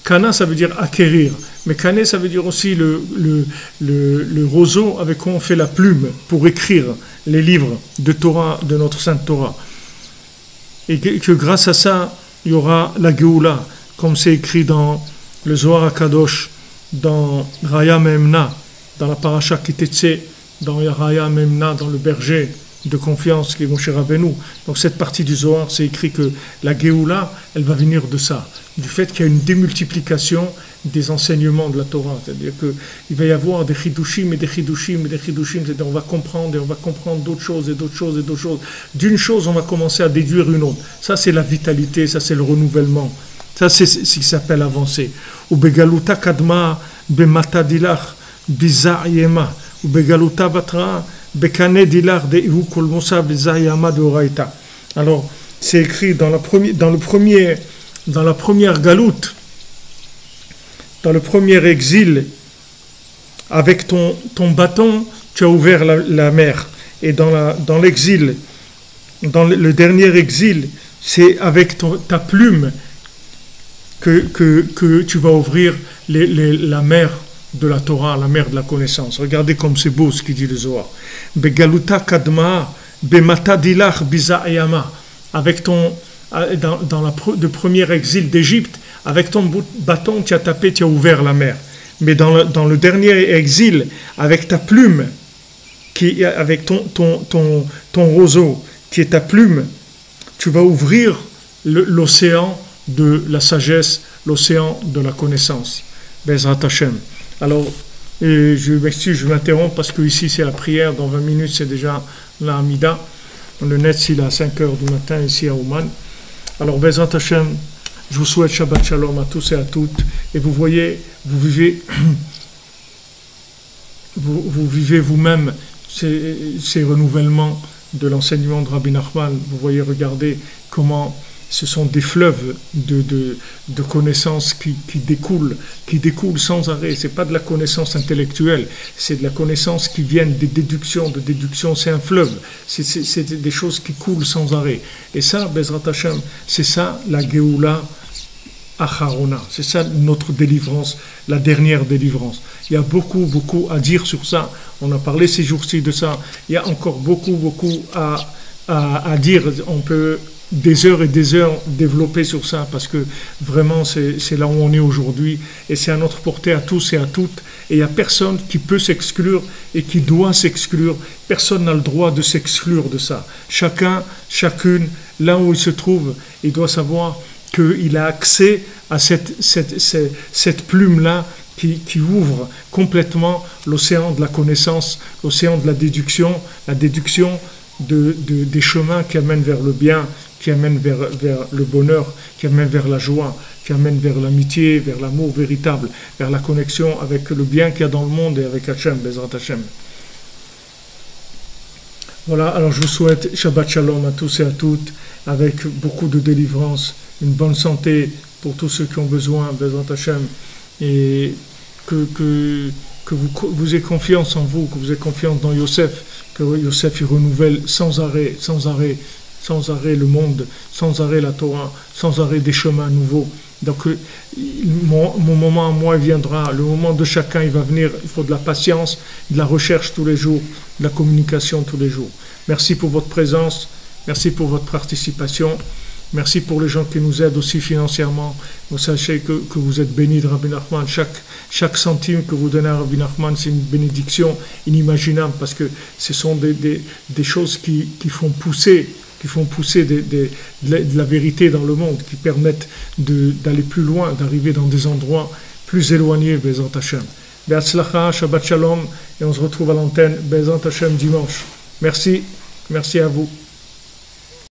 Kana, ça veut dire acquérir. Mais Kane, ça veut dire aussi le roseau avec quoi on fait la plume pour écrire les livres de Torah, de notre Sainte Torah. Et que grâce à ça, il y aura la Géoula, comme c'est écrit dans le Zohar HaKadosh, dans Raya Memna, dans la paracha Kitetse, dans Raya Memna, dans le berger de confiance qui est Moshe Rabbeinu. Donc cette partie du Zohar, c'est écrit que la Géoula, elle va venir de ça, du fait qu'il y a une démultiplication des enseignements de la Torah. C'est-à-dire qu'il va y avoir des chidushim et des chidushim et des chidushim, c'est-à-dire on va comprendre et on va comprendre d'autres choses et d'autres choses et d'autres choses. D'une chose, on va commencer à déduire une autre. Ça, c'est la vitalité, ça, c'est le renouvellement. Ça, c'est ce qui s'appelle avancer. Ou begaluta kadma bemata dilach bizayema ou begaluta batra bekane dilach de ihu kolmosa bizayama de oraita. Alors, c'est écrit dans la première galoute, dans le premier exil, avec ton bâton, tu as ouvert la mer. Et dans l'exil, dans le dernier exil, c'est avec ta plume que tu vas ouvrir la mer de la Torah, la mer de la connaissance. Regardez comme c'est beau ce qu'il dit le Zohar. Begaluta kadma bemata dilach bizayama. Avec dans le premier exil d'Égypte, avec ton bâton, tu as tapé, tu as ouvert la mer. Mais dans le dernier exil, avec ta plume, avec ton roseau, qui est ta plume, tu vas ouvrir l'océan de la sagesse, l'océan de la connaissance. Bezrat Hashem. Alors, je m'excuse, je m'interromps parce que ici c'est la prière, dans 20 minutes c'est déjà la Hamida. Le net, il est à 5 heures du matin ici à Ouman. Alors, Bezrat Hashem, je vous souhaite Shabbat Shalom à tous et à toutes. Et vous voyez, vous vivez vous-même ces renouvellements de l'enseignement de Rabbi Nachman. Vous voyez, regardez comment ce sont des fleuves de connaissances qui découlent sans arrêt. Ce n'est pas de la connaissance intellectuelle, c'est de la connaissance qui vient des déductions. De déduction, c'est un fleuve. C'est des choses qui coulent sans arrêt. Et ça, Bezrat Hashem, c'est ça la Géoula Acharona. C'est ça notre délivrance, la dernière délivrance. Il y a beaucoup à dire sur ça. On a parlé ces jours-ci de ça. Il y a encore beaucoup à dire. On peut des heures et des heures développer sur ça parce que vraiment c'est là où on est aujourd'hui et c'est à notre portée à tous et à toutes et il n'y a personne qui peut s'exclure et qui doit s'exclure. Personne n'a le droit de s'exclure de ça. Chacune, là où il se trouve, il doit savoir qu'il a accès à cette plume-là qui ouvre complètement l'océan de la connaissance, l'océan de la déduction des chemins qui amènent vers le bien, qui amènent vers le bonheur, qui amènent vers la joie, qui amènent vers l'amitié, vers l'amour véritable, vers la connexion avec le bien qu'il y a dans le monde et avec Hachem, Bezrat Hachem. Voilà, alors je vous souhaite Shabbat Shalom à tous et à toutes, avec beaucoup de délivrance, une bonne santé pour tous ceux qui ont besoin, Bezrat Hachem, et que vous ayez confiance en vous, que vous ayez confiance dans Yosef, que Yosef il renouvelle sans arrêt le monde, sans arrêt la Torah, sans arrêt des chemins nouveaux. Donc mon moment à moi il viendra, le moment de chacun il va venir, il faut de la patience, de la recherche tous les jours, de la communication tous les jours. Merci pour votre présence, merci pour votre participation, merci pour les gens qui nous aident aussi financièrement. Vous sachez que vous êtes bénis de Rabbi Nachman, chaque centime que vous donnez à Rabbi Nachman c'est une bénédiction inimaginable parce que ce sont des choses qui font pousser de la vérité dans le monde, qui permettent d'aller plus loin, d'arriver dans des endroits plus éloignés, Bezrat Hashem. Be'atzlacha, Shabbat Shalom, et on se retrouve à l'antenne, Bezrat Hashem, dimanche. Merci à vous.